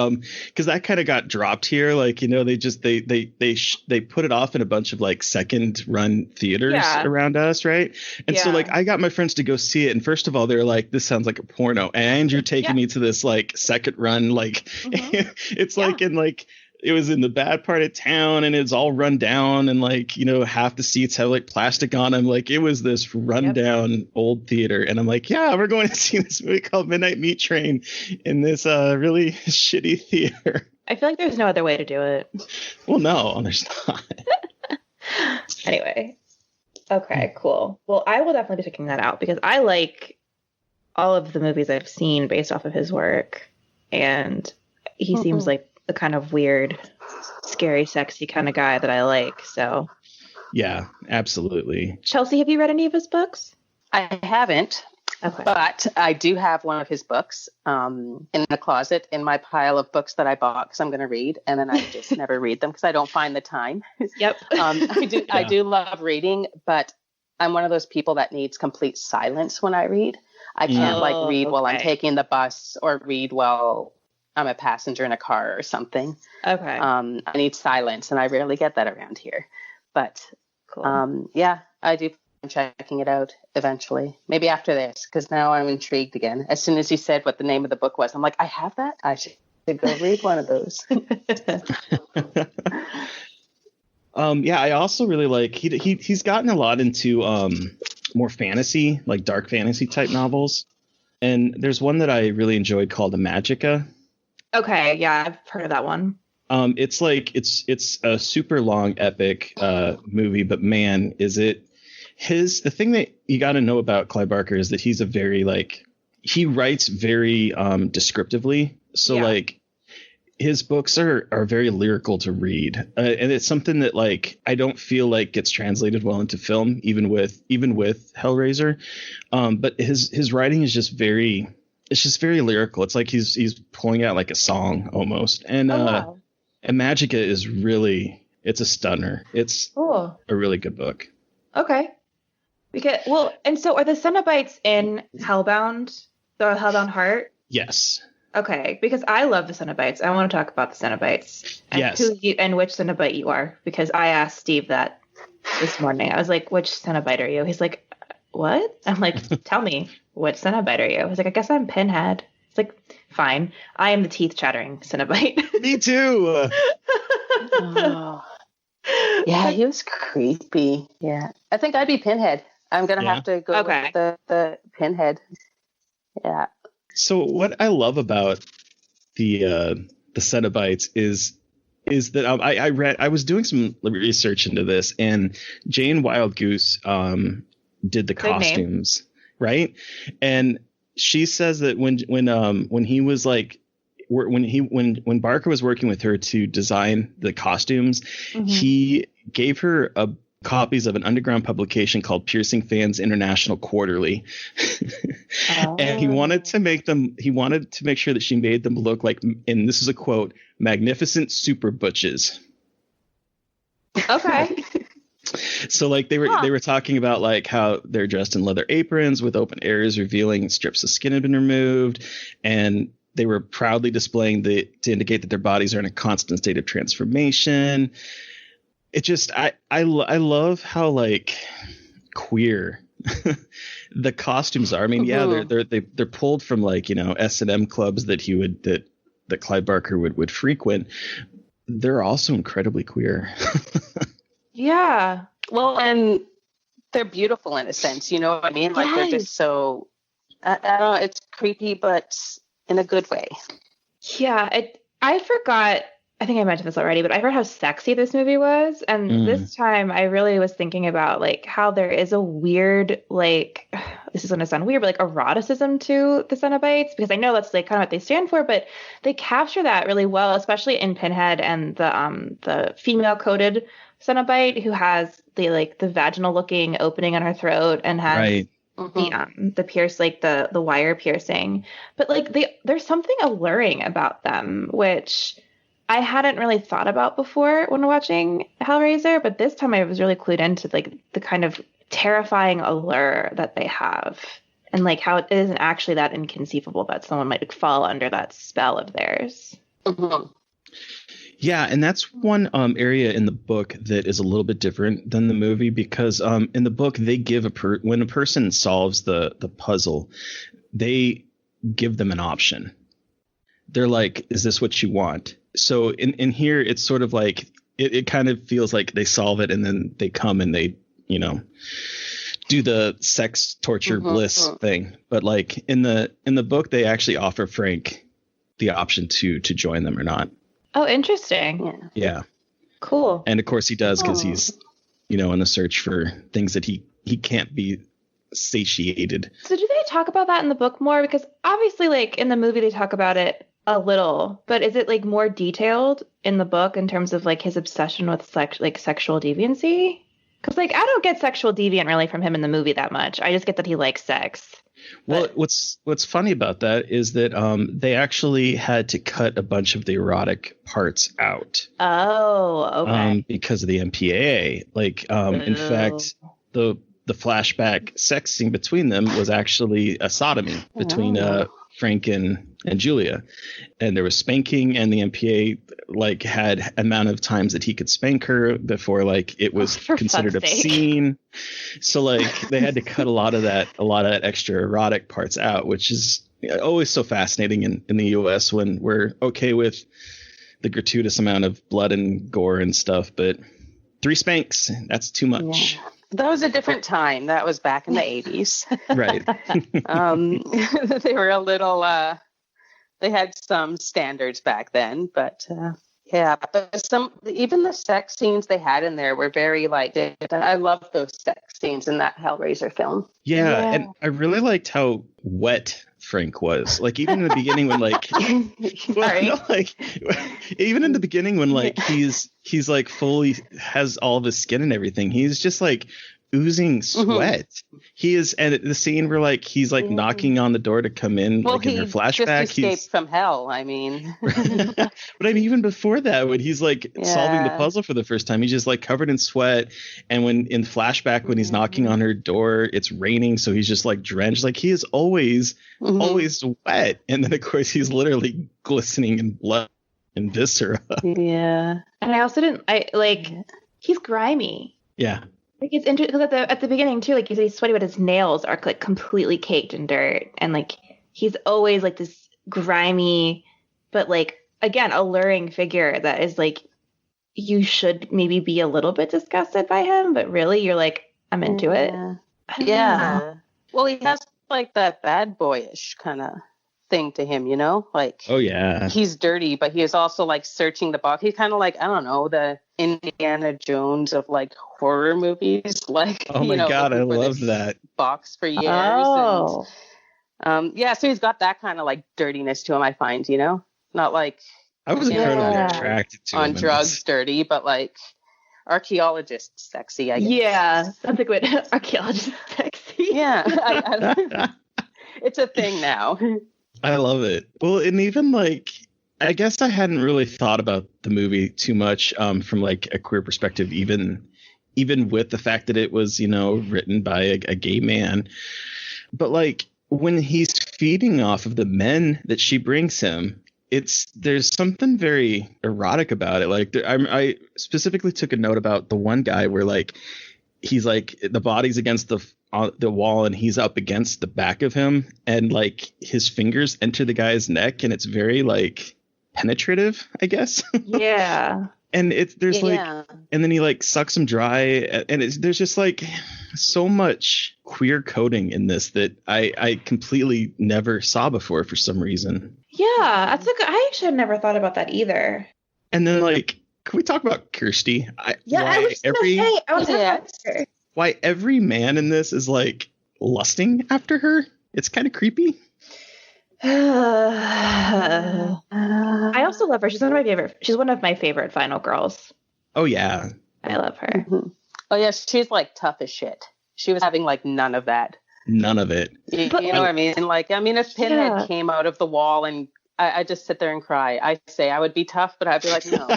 because that kind of got dropped here, like, you know, they put it off in a bunch of like second run theaters around us, right? And so like I got my friends to go see it, and first of all they're like, this sounds like a porno, and you're taking me to this like second run, like it's like in like it was in the bad part of town and it's all run down and like, you know, half the seats have like plastic on them. Like it was this rundown old theater. And I'm like, yeah, we're going to see this movie called Midnight Meat Train in this really shitty theater. I feel like there's no other way to do it. Well, no, there's not. Anyway. Okay, cool. Well, I will definitely be checking that out because I like all of the movies I've seen based off of his work. And he seems like the kind of weird, scary, sexy kind of guy that I like. So, yeah, absolutely. Chelsea, have you read any of his books? I haven't, but I do have one of his books in the closet in my pile of books that I bought because I'm going to read, and then I just never read them because I don't find the time. Yep. I do love reading, but I'm one of those people that needs complete silence when I read. I can't read while I'm taking the bus or read while I'm a passenger in a car or something. Okay. I need silence, and I rarely get that around here. But cool. Yeah, I do plan checking it out eventually. Maybe after this, because now I'm intrigued again. As soon as you said what the name of the book was, I'm like, I have that? I should go read one of those. Yeah, I also really like he's gotten a lot into more fantasy, like dark fantasy type novels. And there's one that I really enjoyed called Magica. Okay, yeah, I've heard of that one. It's like it's a super long epic movie, but man, is it the thing that you got to know about Clive Barker is that he's a very he writes very descriptively. So like his books are very lyrical to read, and it's something that like I don't feel like gets translated well into film, even with Hellraiser. But his writing is just very. It's just very lyrical. It's like he's pulling out like a song almost. And and Magica is really, it's a stunner. It's a really good book. Okay. And so are the Cenobites in Hellbound, the Hellbound Heart? Yes. Okay, because I love the Cenobites. I want to talk about the Cenobites and Yes. and which Cenobite you are, because I asked Steve that this morning. I was like, which Cenobite are you? He's like, what? I'm like, tell me, which Cenobite are you? I was like, I guess I'm Pinhead. It's like, fine. I am the teeth chattering Cenobite. Me too. Oh. Yeah, he was creepy. Yeah. I think I'd be Pinhead. I'm going to have to go with the Pinhead. Yeah. So what I love about the Cenobites is that I was doing some research into this, and Jane Wildgoose did the costumes, right? And she says that when he was like when Barker was working with her to design the costumes, he gave her copies of an underground publication called Piercing Fans International Quarterly. And he wanted to make sure that she made them look like, and this is a quote, magnificent super butches. Okay. So like they were talking about like how they're dressed in leather aprons with open areas revealing strips of skin had been removed, and they were proudly displaying to indicate that their bodies are in a constant state of transformation. It just I love how like queer the costumes are. I mean, yeah, they're pulled from like, you know, S&M clubs that that Clive Barker would frequent. They're also incredibly queer. Yeah. Well, and they're beautiful in a sense, you know what I mean? Like they're just so, I don't know, it's creepy, but in a good way. Yeah. I forgot, I think I mentioned this already, but I forgot how sexy this movie was. And this time I really was thinking about like how there is a weird, like, this is going to sound weird, but like eroticism to the Cenobites, because I know that's like kind of what they stand for, but they capture that really well, especially in Pinhead and the female coded Cenobite who has the vaginal looking opening on her throat and has the pierce, like the wire piercing, but like there's something alluring about them, which I hadn't really thought about before when watching Hellraiser, but this time I was really clued into like the kind of terrifying allure that they have, and like how it isn't actually that inconceivable that someone might fall under that spell of theirs. Yeah, and that's one area in the book that is a little bit different than the movie, because in the book they give when a person solves the puzzle, they give them an option. They're like, is this what you want? So in here, it's sort of like it kind of feels like they solve it and then they come and they, you know, do the sex torture bliss thing. But like in the book, they actually offer Frank the option to join them or not. Oh, interesting. Yeah. Cool. And of course he does, because he's, you know, in the search for things that he can't be satiated. So do they talk about that in the book more? Because obviously, like in the movie, they talk about it a little, but is it like more detailed in the book in terms of like his obsession with sexual deviancy? Because like I don't get sexual deviant really from him in the movie that much. I just get that he likes sex. Well, what's funny about that is that they actually had to cut a bunch of the erotic parts out. Oh, okay. Because of the MPAA. Like, in fact, the flashback sex scene between them was actually a sodomy between Frank and Julia, and there was spanking, and the MPA like had amount of times that he could spank her before like it was considered obscene. So like they had to cut a lot of that extra erotic parts out, which is always so fascinating in the US when we're okay with the gratuitous amount of blood and gore and stuff, but 3 spanks, that's too much. Yeah. That was a different time. That was back in the 80s. Right. They were a little, they had some standards back then, but yeah, but even the sex scenes they had in there were very like, I love those sex scenes in that Hellraiser film. Yeah. And I really liked how wet Frank was. Like even in the beginning when like, even in the beginning when like he's like fully has all of his skin and everything, he's just like oozing sweat. He is, and the scene where like he's like knocking on the door to come in, Well, like in her he flashback, just escaped from hell. I mean, but I mean, even before that, when he's like solving the Yeah. puzzle for the first time, he's just like covered in sweat. And when in flashback, when he's knocking on her door, it's raining, so he's just like drenched. Like he is always wet. And then of course he's literally glistening in blood and viscera. Yeah. And I also didn't. I like. He's grimy. Yeah. Like it's interesting because at the beginning too, like you said, he's sweaty, but his nails are like completely caked in dirt, and like he's always like this grimy, but like again alluring figure that is like you should maybe be a little bit disgusted by him, but really you're like I'm into it. I don't know. Well, he has like that bad boyish kind of thing to him, you know? Like Oh yeah. he's dirty, but he is also like searching the box. He's kind of like, I don't know, the Indiana Jones of like horror movies. Like, Oh my God, I looking for love this that. box for years. Oh. And, yeah, so he's got that kind of like dirtiness to him, I find, you know? Not like I was incredibly attracted to him on in drugs this. dirty, but like archaeologist sexy, I guess. Yeah, that's a good archaeologist sexy. Yeah. It's a thing now. I love it. Well, and even like, I guess I hadn't really thought about the movie too much from like a queer perspective, even with the fact that it was, written by a gay man. But like when he's feeding off of the men that she brings him, there's something very erotic about it. Like I specifically took a note about the one guy where like he's like the body's against the wall and he's up against the back of him, and like his fingers enter the guy's neck, and it's very like penetrative, I guess. Yeah. And there's like, and then he like sucks him dry, and there's just like so much queer coding in this that I completely never saw before for some reason. Yeah, I actually had never thought about that either. And then like, can we talk about Kirsty? I was gonna say, why every man in this is like lusting after her? It's kind of creepy. I also love her. She's one of my favorite final girls. Oh yeah. I love her. Mm-hmm. Oh yeah, she's like tough as shit. She was having like none of that. None of it. You know what I mean? Like, I mean, if Pinhead came out of the wall and I just sit there and cry, I say I would be tough, but I'd be like, no.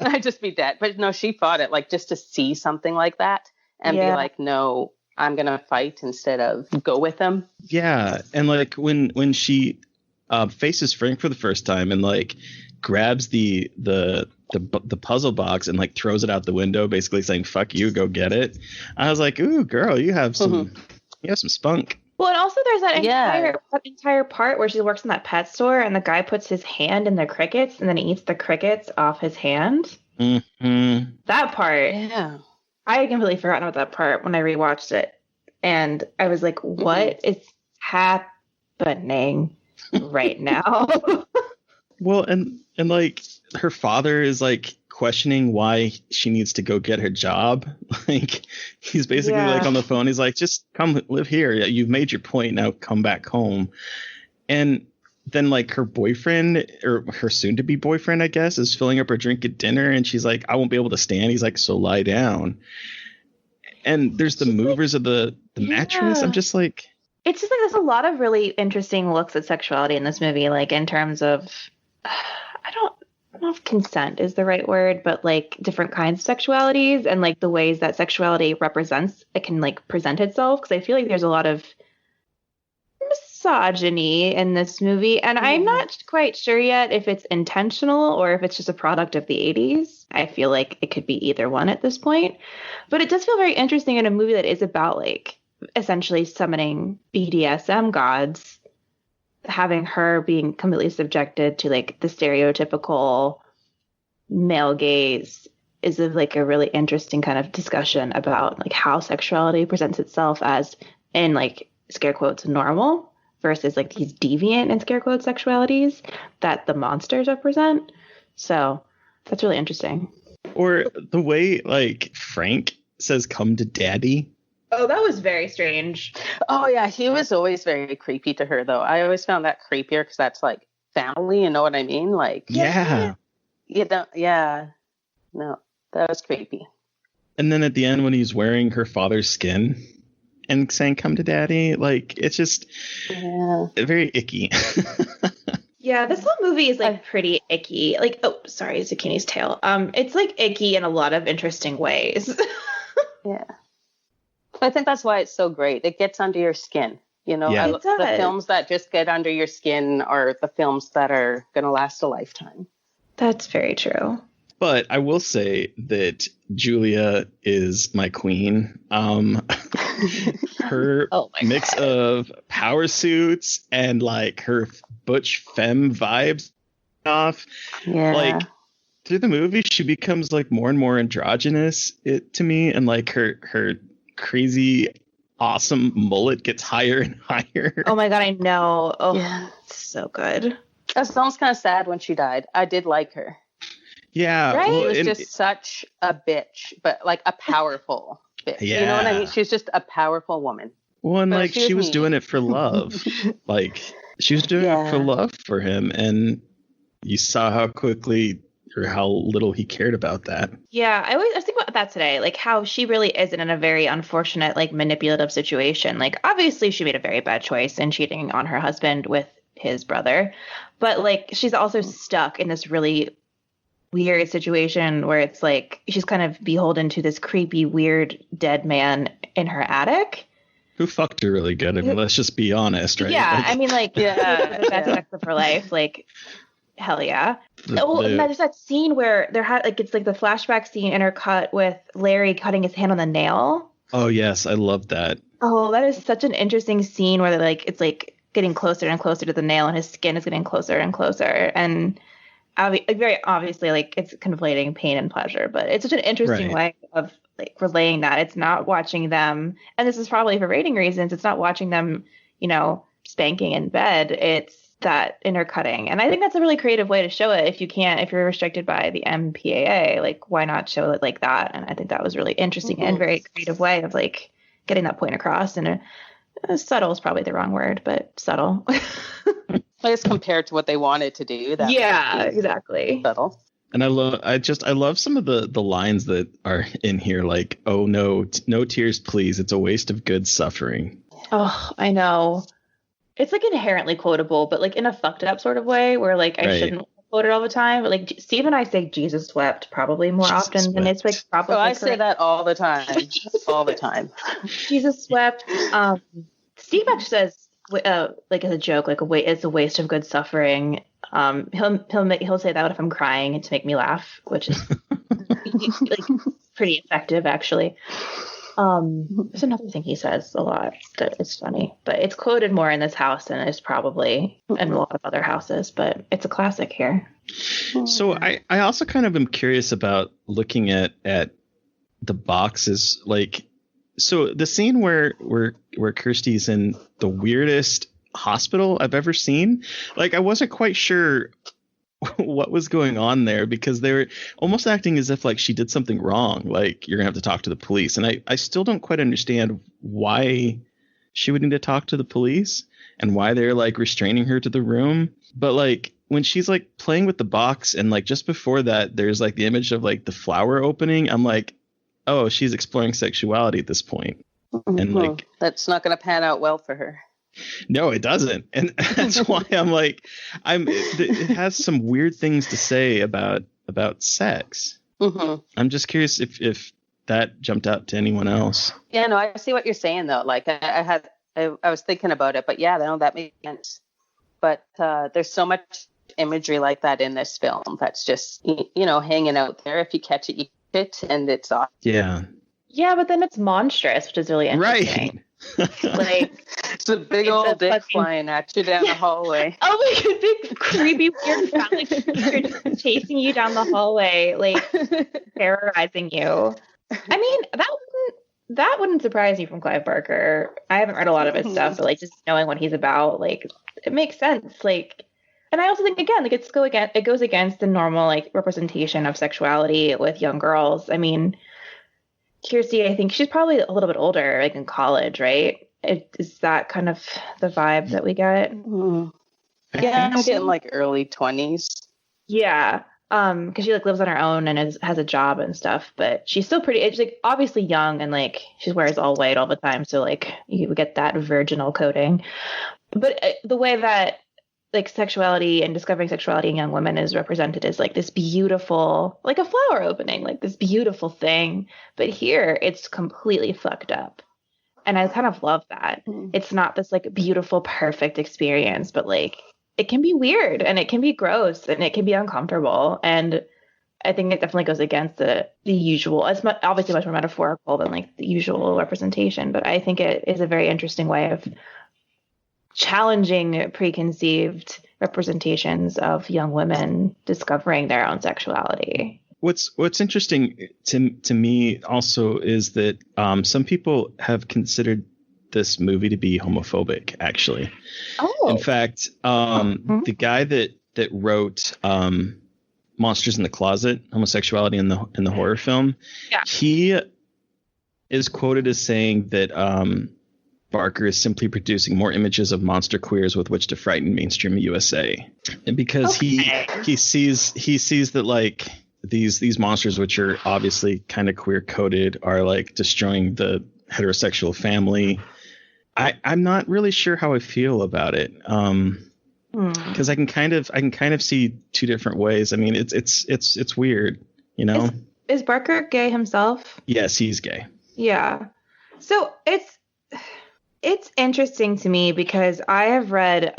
I'd just be dead. But no, she fought it, like just to see something like that and be like, no, I'm going to fight instead of go with him. Yeah. And like when she faces Frank for the first time and like grabs the puzzle box and like throws it out the window, basically saying, fuck you, go get it. I was like, ooh, girl, you have some spunk. Well, and also there's that entire part where she works in that pet store and the guy puts his hand in the crickets and then he eats the crickets off his hand. Mm-hmm. That part. Yeah. I had completely forgotten about that part when I rewatched it. And I was like, what is happening right now? Well, and like her father is like questioning why she needs to go get her job. Like he's basically like on the phone. He's like, just come live here. You've made your point. Now come back home. And then like her boyfriend or her soon to be boyfriend, I guess, is filling up her drink at dinner. And she's like, I won't be able to stand. He's like, so lie down. And there's the movers of the mattress. I'm just like, it's just like there's a lot of really interesting looks at sexuality in this movie, like in terms of I don't know if consent is the right word, but like different kinds of sexualities and like the ways that sexuality it can like present itself. Because I feel like there's a lot of misogyny in this movie, and I'm not quite sure yet if it's intentional or if it's just a product of the 80s. I feel like it could be either one at this point, but it does feel very interesting in a movie that is about like essentially summoning BDSM gods, having her being completely subjected to like the stereotypical male gaze is like a really interesting kind of discussion about like how sexuality presents itself as in like scare quotes normal versus like these deviant and scare quotes sexualities that the monsters represent. So that's really interesting. Or the way like Frank says, come to daddy. Oh, that was very strange. Oh, yeah. He was always very creepy to her, though. I always found that creepier because that's like family. You know what I mean? Like, yeah. You don't, yeah. No, that was creepy. And then at the end, when he's wearing her father's skin and saying, "Come to daddy," like, it's just very icky. Yeah, this whole movie is like pretty icky. Like, oh, sorry, Zucchini's tail. It's like icky in a lot of interesting ways. Yeah. I think that's why it's so great. It gets under your skin. You know, Yeah. the films that just get under your skin are the films that are going to last a lifetime. That's very true. But I will say that Julia is my queen. Her mix of power suits and like her butch femme vibes off. Yeah. Like through the movie, she becomes like more and more androgynous to me, and like her crazy awesome mullet gets higher and higher. Oh my god, I know. Oh, yeah. It's so good. I was almost kind of sad when she died. I did like her. Yeah, right? She was just such a bitch, but like a powerful bitch. Yeah. You know what I mean? She's just a powerful woman. Well, and But like she was doing it for love. Like she was doing it for love for him, and you saw how quickly or how little he cared about that. Yeah, I was thinking about that today, like how she really isn't in a very unfortunate, like manipulative situation. Like obviously she made a very bad choice in cheating on her husband with his brother, but like she's also stuck in this really weird situation where it's like she's kind of beholden to this creepy, weird dead man in her attic. Who fucked her really good? I mean, let's just be honest, right? Yeah, Like, I mean, like, the best sex of her life, like, hell yeah. And there's that scene where it's like the flashback scene intercut with Larry cutting his hand on the nail. Oh yes, I love that. Oh, that is such an interesting scene where it's like getting closer and closer to the nail, and his skin is getting closer and closer, and very obviously, like, it's conflating pain and pleasure, but it's such an interesting way of like relaying that. It's not watching them, and this is probably for rating reasons, it's not watching them, you know, spanking in bed. It's that intercutting. And I think that's a really creative way to show it. If you're restricted by the MPAA, like, why not show it like that? And I think that was really interesting and very creative way of like getting that point across. And subtle is probably the wrong word, but subtle. I guess compared to what they wanted to do. Exactly. Subtle. And I love some of the lines that are in here, like, "Oh no, no tears, please. It's a waste of good suffering." Oh, I know. It's like inherently quotable, but like in a fucked up sort of way where like I shouldn't quote it all the time. But like Steve and I say Jesus wept probably more often than it's like probably. Oh, I say that all the time. All the time. Jesus wept. Steve actually says like as a joke, like it's a waste of good suffering. He'll say that if I'm crying to make me laugh, which is like pretty effective actually. There's another thing he says a lot that is funny, but it's quoted more in this house than it's probably in a lot of other houses, but it's a classic here. So I also kind of am curious about looking at the boxes, like, so the scene where Kirsty's in the weirdest hospital I've ever seen, like, I wasn't quite sure what was going on there, because they were almost acting as if like she did something wrong, like you're gonna have to talk to the police, and I still don't quite understand why she would need to talk to the police and why they're like restraining her to the room. But like when she's like playing with the box, and like just before that there's like the image of like the flower opening, I'm like, oh, she's exploring sexuality at this point. And like that's not going to pan out well for her. No, it doesn't. And that's why I'm like, it has some weird things to say about sex. I'm just curious if that jumped out to anyone else. Yeah, no, I see what you're saying though. Like I was thinking about it, but yeah, no, that makes sense. But there's so much imagery like that in this film that's just, you know, hanging out there. If you catch it, you catch it, and it's awesome. Yeah, but then it's monstrous, which is really interesting. Like, it's a big old dick flying at you down the hallway. Oh my god, big creepy weird phallic creature chasing you down the hallway, like terrorizing you. I mean, that wouldn't surprise me from Clive Barker. I haven't read a lot of his stuff, but like just knowing what he's about, like it makes sense. Like, and I also think again, like it goes against the normal like representation of sexuality with young girls. I mean, Kirsty, I think she's probably a little bit older, like in college, right? Is that kind of the vibe that we get? Yeah, I'm getting like early 20s. Yeah. because she like lives on her own and has a job and stuff, but she's still pretty. It's like obviously young and like she wears all white all the time, so like you get that virginal coating. But the way that like sexuality and discovering sexuality in young women is represented as like this beautiful, like a flower opening, like this beautiful thing. But here it's completely fucked up. And I kind of love that. It's not this like beautiful, perfect experience, but like it can be weird and it can be gross and it can be uncomfortable. And I think it definitely goes against the usual. It's obviously much more metaphorical than like the usual representation, but I think it is a very interesting way of challenging preconceived representations of young women discovering their own sexuality. What's interesting to me also is that some people have considered this movie to be homophobic, actually. Oh. In fact, the guy that wrote Monsters in the Closet, Homosexuality in the Horror Film, he is quoted as saying that Barker is simply producing more images of monster queers with which to frighten mainstream USA. And because he sees that like these monsters, which are obviously kind of queer coded, are like destroying the heterosexual family. I'm not really sure how I feel about it. Because I can kind of see two different ways. I mean, it's weird, you know. Is Barker gay himself? Yes, he's gay. Yeah. So it's interesting to me because I've read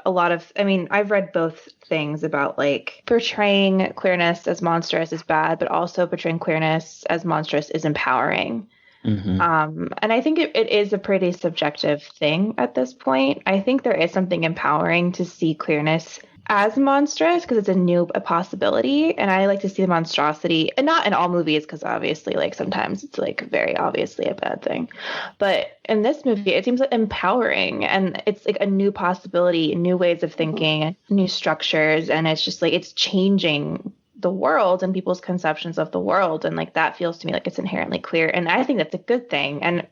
both things about like portraying queerness as monstrous is bad, but also portraying queerness as monstrous is empowering. Mm-hmm. And I think it is a pretty subjective thing at this point. I think there is something empowering to see queerness as monstrous because it's a possibility. And I like to see the monstrosity, and not in all movies because obviously like sometimes it's like very obviously a bad thing. But in this movie, it seems like empowering and it's like a new possibility, new ways of thinking, new structures. And it's just like it's changing the world and people's conceptions of the world. And like that feels to me like it's inherently queer. And I think that's a good thing. And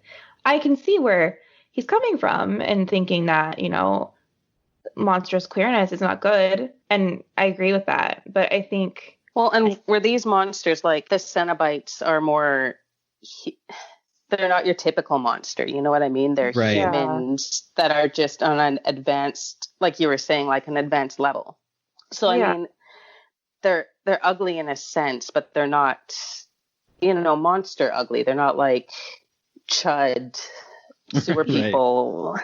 I can see where he's coming from and thinking that, you know, monstrous queerness is not good, and I agree with that. But I think where these monsters like the Cenobites are more they're not your typical monster, you know what I mean? They're humans that are just on an advanced, like you were saying, like an advanced level. So I mean they're ugly in a sense, but they're not, you know, monster ugly. They're not like chud sewer people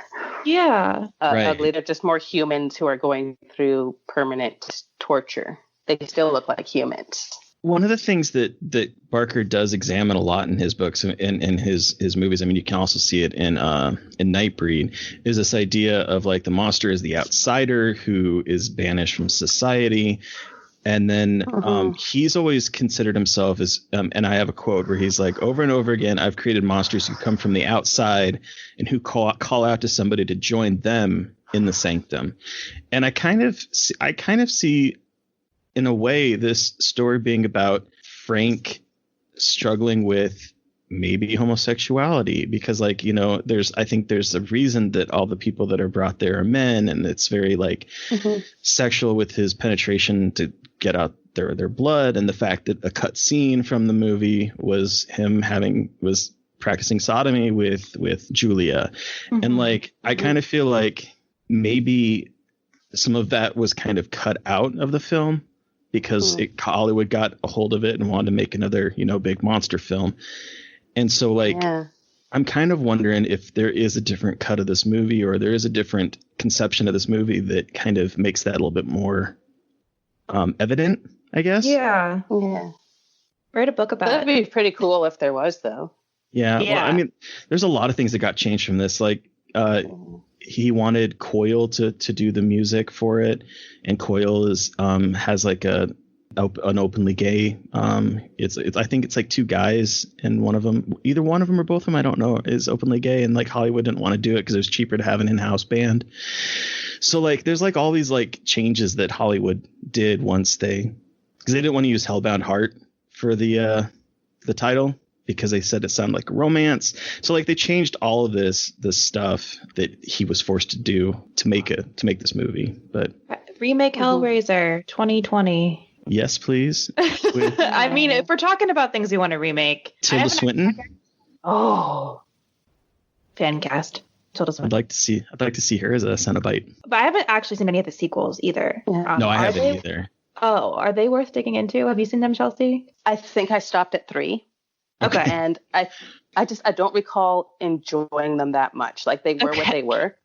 ugly. They're just more humans who are going through permanent torture. They still look like humans. One of the things that Barker does examine a lot in his books and in his movies, I mean, you can also see it in Nightbreed, is this idea of like the monster is the outsider who is banished from society. And then he's always considered himself as, and I have a quote where he's like, over and over again, I've created monsters who come from the outside and who call out to somebody to join them in the sanctum. And I kind of see, in a way, this story being about Frank struggling with maybe homosexuality, because like, you know, I think there's a reason that all the people that are brought there are men, and it's very like sexual with his penetration to get out their blood, and the fact that a cut scene from the movie was him was practicing sodomy with Julia. And like I kind of feel like maybe some of that was kind of cut out of the film because Hollywood got a hold of it and wanted to make another, you know, big monster film. And so like I'm kind of wondering if there is a different cut of this movie, or there is a different conception of this movie that kind of makes that a little bit more evident, I guess. Yeah. Write a book about it. That'd be pretty cool if there was, though. Yeah. Well, I mean, there's a lot of things that got changed from this. Like he wanted Coyle to do the music for it, and Coyle has like an openly gay. It's I think it's like two guys, and either one of them or both of them, I don't know, is openly gay, and like Hollywood didn't want to do it because it was cheaper to have an in-house band. So like there's like all these like changes that Hollywood did because they didn't want to use Hellbound Heart for the title because they said it sounded like a romance. So like they changed all of this stuff that he was forced to do to make this movie. But remake Hellraiser 2020. Yes, please. With I mean, if we're talking about things we want to remake, Tilda Swinton. Oh, fan cast. Tilda Swinton. I'd like to see her as a Cenobite. But I haven't actually seen any of the sequels either. Yeah. No, I Are haven't they- either. Oh, are they worth digging into? Have you seen them, Chelsea? I think I stopped at 3. Okay. And I don't recall enjoying them that much. Like they were what they were.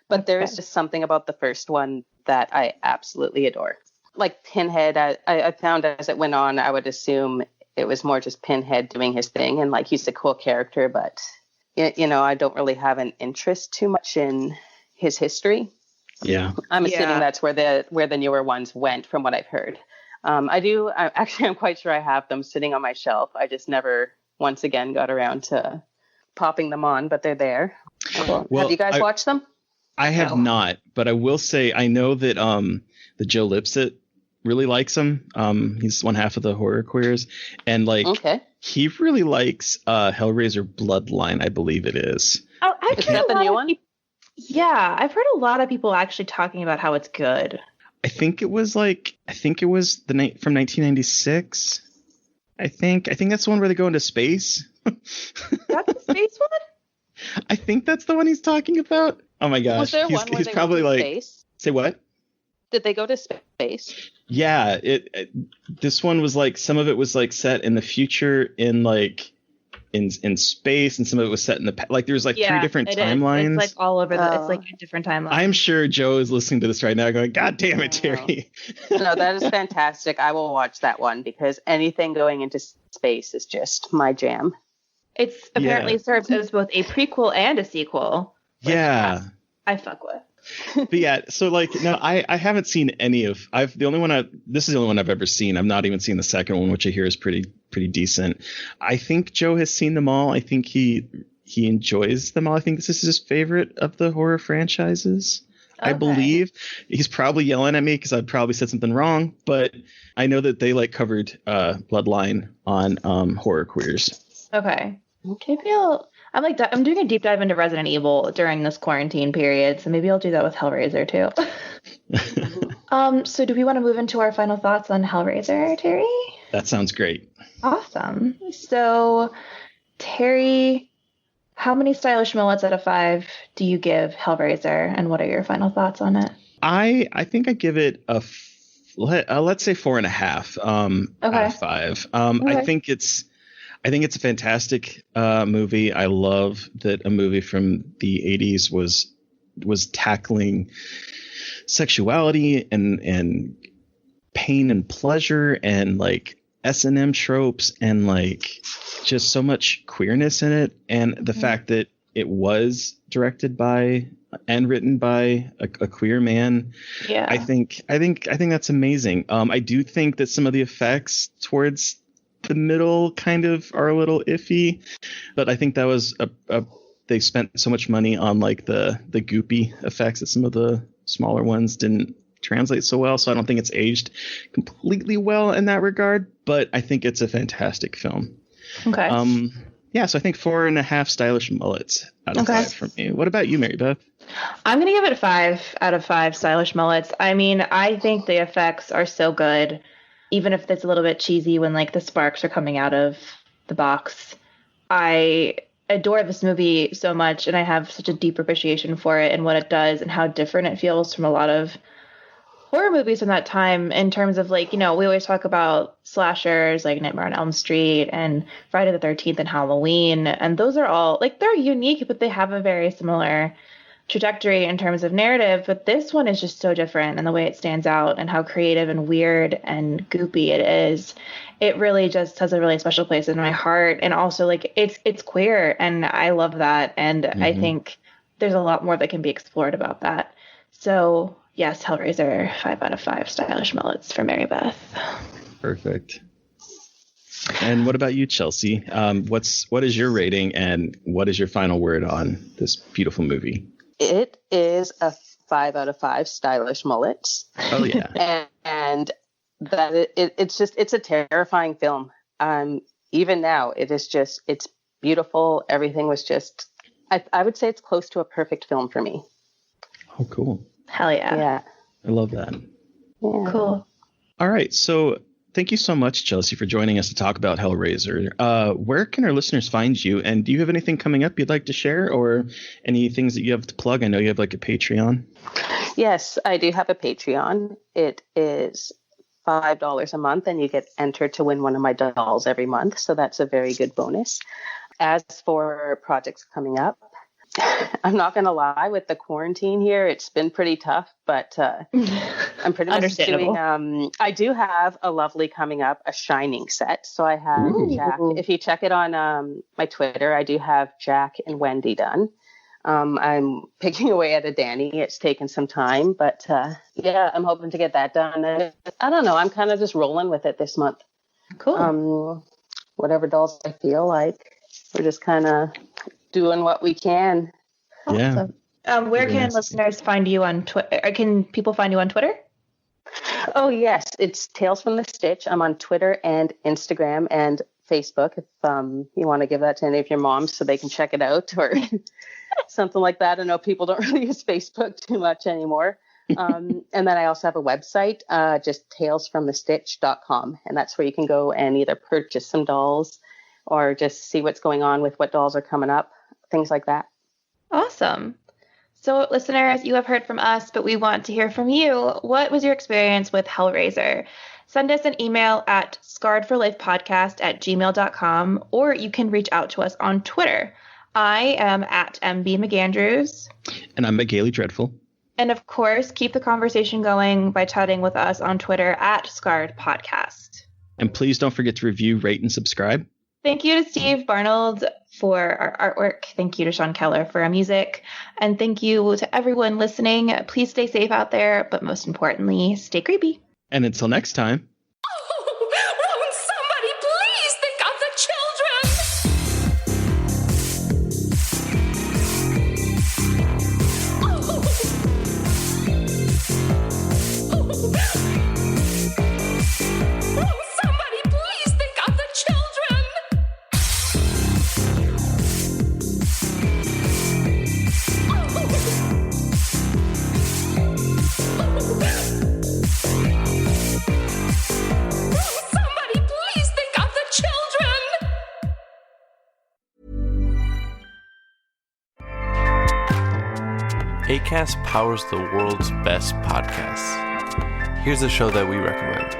But there's just something about the first one that I absolutely adore. Like Pinhead, I found as it went on, I would assume it was more just Pinhead doing his thing. And like he's a cool character, but I don't really have an interest too much in his history. Yeah. I'm assuming that's where the newer ones went from what I've heard. I'm quite sure I have them sitting on my shelf. I just never once again got around to popping them on, but they're there. Cool. Well, have you guys watched them? I have not, but I will say I know that the Joe Lipsett really likes them. He's one half of the Horror Queers, and he really likes Hellraiser Bloodline, I believe it is. Oh, I've Is heard that the new one? Yeah, I've heard a lot of people actually talking about how it's good. I think it was the night from 1996. I think that's the one where they go into space. That's the space one? I think that's the one he's talking about. Oh my gosh. Was there one where he's they probably went to like space? Say what? Did they go to space? Yeah, this one was like some of it was like set in the future in space, and some of it was set in the past. Like there's like 3 different timelines. It's like all over it's like a different timeline. I'm sure Joe is listening to this right now going, God damn it, Terry. No, that is fantastic. I will watch that one because anything going into space is just my jam. It's apparently serves as both a prequel and a sequel. Yeah. I fuck with. But yeah, so no, I haven't seen any of. This is the only one I've ever seen. I've not even seen the second one, which I hear is pretty decent. I think Joe has seen them all. I think he enjoys them all. I think this is his favorite of the horror franchises. Okay. I believe he's probably yelling at me because I'd probably said something wrong, but I know that they covered Bloodline on Horror Queers. Okay. Maybe I'm doing a deep dive into Resident Evil during this quarantine period, so maybe I'll do that with Hellraiser too. So do we want to move into our final thoughts on Hellraiser, Terry? That sounds great. Awesome. So, Terry, how many stylish mullets out of 5 do you give Hellraiser, and what are your final thoughts on it? I think I give it let's say 4.5 out of 5. Okay. I think it's a fantastic movie. I love that a movie from the 80s was tackling sexuality and pain and pleasure and S&M tropes and just so much queerness in it. And the fact that it was directed by and written by a queer man. Yeah. I think that's amazing. I do think that some of the effects towards the middle kind of are a little iffy, but I think that was they spent so much money on the goopy effects that some of the smaller ones didn't translate so well. So I don't think it's aged completely well in that regard, but I think it's a fantastic film. Okay. So I think 4.5 stylish mullets out of 5 from me. What about you, Mary Beth? I'm going to give it a 5 out of 5 stylish mullets. I mean, I think the effects are so good. Even if it's a little bit cheesy when the sparks are coming out of the box. I adore this movie so much, and I have such a deep appreciation for it and what it does and how different it feels from a lot of horror movies from that time in terms of we always talk about slashers like Nightmare on Elm Street and Friday the 13th and Halloween, and those are all they're unique, but they have a very similar trajectory in terms of narrative, but this one is just so different, and the way it stands out and how creative and weird and goopy it is, it really just has a really special place in my heart. And also it's queer, and I love that, and I think there's a lot more that can be explored about that. So yes, Hellraiser, 5 out of 5 stylish mullets for Mary Beth. Perfect. And what about you, Chelsea? What is your rating, and what is your final word on this beautiful movie? It is a 5 out of 5 stylish mullets. Oh yeah. and that it's a terrifying film. Even now it's beautiful. Everything was just, I would say it's close to a perfect film for me. Oh, cool. Hell yeah. Yeah. I love that. Yeah. Cool. All right. So thank you so much, Chelsea, for joining us to talk about Hellraiser. Where can our listeners find you? And do you have anything coming up you'd like to share, or any things that you have to plug? I know you have like a Patreon. Yes, I do have a Patreon. It is $5 a month, and you get entered to win one of my dolls every month. So that's a very good bonus. As for projects coming up, I'm not going to lie, with the quarantine here, it's been pretty tough, but I'm pretty much doing, I do have a lovely coming up, a Shining set. So I have Jack. If you check it on my Twitter, I do have Jack and Wendy done. I'm picking away at a Danny. It's taken some time, but yeah, I'm hoping to get that done. And I don't know. I'm kind of just rolling with it this month. Cool. Whatever dolls I feel like. We're just kind of doing what we can. Yeah. Awesome. Where can listeners find you on Twitter? Can people find you on Twitter? Oh, yes. It's Tales from the Stitch. I'm on Twitter and Instagram and Facebook. If you want to give that to any of your moms so they can check it out or something like that. I know people don't really use Facebook too much anymore. And then I also have a website, just talesfromthestitch.com. And that's where you can go and either purchase some dolls or just see what's going on with what dolls are coming up, things like that. Awesome. So listeners, you have heard from us, but we want to hear from you. What was your experience with Hellraiser? Send us an email at scarredforlifepodcast@gmail.com, or you can reach out to us on Twitter. I am at MB McAndrews. And I'm McGailey Dreadful. And of course, keep the conversation going by chatting with us on Twitter at Scarred Podcast. And please don't forget to review, rate, and subscribe. Thank you to Steve Barnold for our artwork. Thank you to Sean Keller for our music. And thank you to everyone listening. Please stay safe out there, but most importantly, stay creepy. And until next time. Won't somebody please think of the children? Won't somebody please think of the children? Somebody please think of the children! Acast powers the world's best podcasts. Here's a show that we recommend.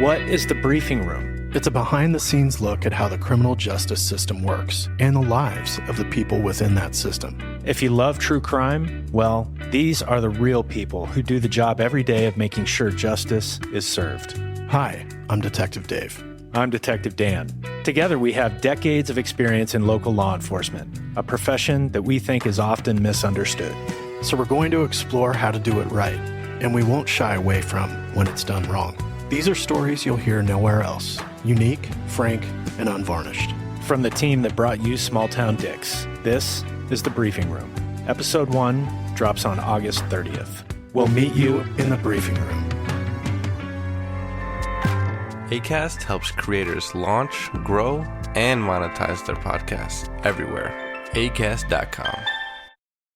What is The Briefing Room? It's a behind-the-scenes look at how the criminal justice system works and the lives of the people within that system. If you love true crime, well, these are the real people who do the job every day of making sure justice is served. Hi, I'm Detective Dave. I'm Detective Dan. Together, we have decades of experience in local law enforcement, a profession that we think is often misunderstood. So we're going to explore how to do it right, and we won't shy away from when it's done wrong. These are stories you'll hear nowhere else. Unique, frank, and unvarnished. From the team that brought you Small Town Dicks, this is The Briefing Room. Episode 1 drops on August 30th. We'll meet you in the briefing room. Acast helps creators launch, grow, and monetize their podcasts everywhere. Acast.com.